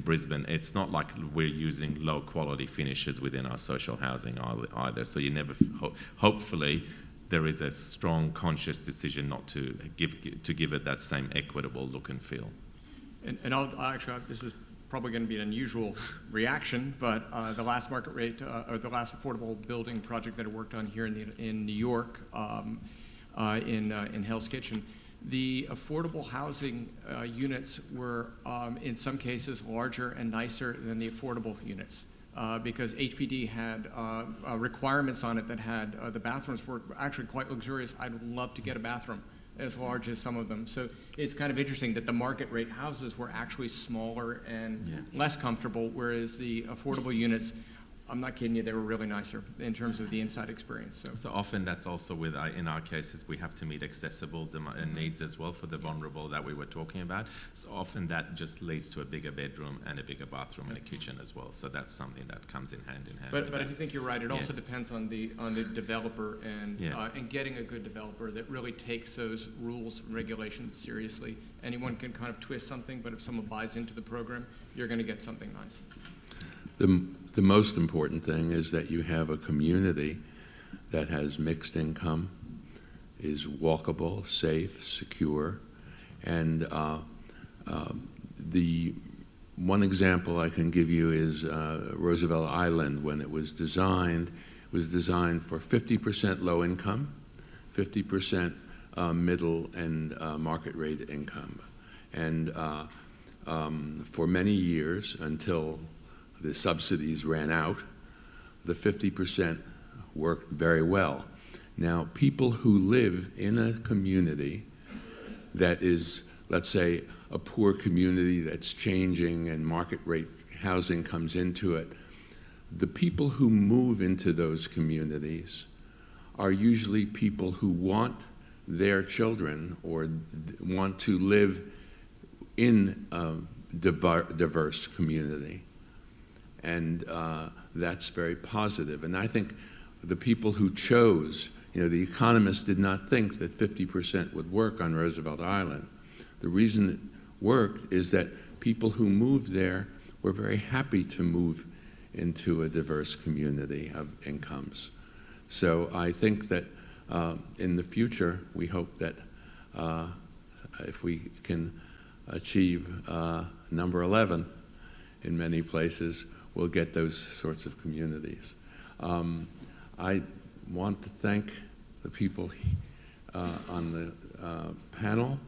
Speaker 3: Brisbane, it's not like we're using low-quality finishes within our social housing either. So you never, hopefully, there is a strong conscious decision not to give it that same equitable look and feel.
Speaker 4: And I'll actually, this is probably going to be an unusual reaction, but the last market rate or the last affordable building project that I worked on here in New York, in Hell's Kitchen, the affordable housing units were in some cases larger and nicer than the affordable units. Because HPD had requirements on it that had the bathrooms were actually quite luxurious. I'd love to get a bathroom as large as some of them. So it's kind of interesting that the market rate houses were actually smaller and less comfortable, whereas the affordable units, I'm not kidding you, they were really nicer in terms of the inside experience. So
Speaker 3: often that's also with, in our cases, we have to meet accessible needs as well for the vulnerable that we were talking about. So often that just leads to a bigger bedroom and a bigger bathroom and a kitchen as well. So that's something that comes in hand in hand.
Speaker 4: But I do think you're right. It also depends on the developer and getting a good developer that really takes those rules and regulations seriously. Anyone can kind of twist something, but if someone buys into the program, you're going to get something nice.
Speaker 1: The most important thing is that you have a community that has mixed income, is walkable, safe, secure, and the one example I can give you is Roosevelt Island. When it was designed for 50% low income, 50% middle and market rate income, and for many years until the subsidies ran out, the 50% worked very well. Now, people who live in a community that is, let's say, a poor community that's changing and market rate housing comes into it, the people who move into those communities are usually people who want their children or want to live in a diverse community. And that's very positive. And I think the people who chose, the economists did not think that 50% would work on Roosevelt Island. The reason it worked is that people who moved there were very happy to move into a diverse community of incomes. So I think that in the future, we hope that if we can achieve number 11 in many places, we'll get those sorts of communities. I want to thank the people on the panel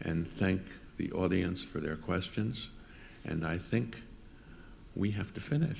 Speaker 1: and thank the audience for their questions. And I think we have to finish.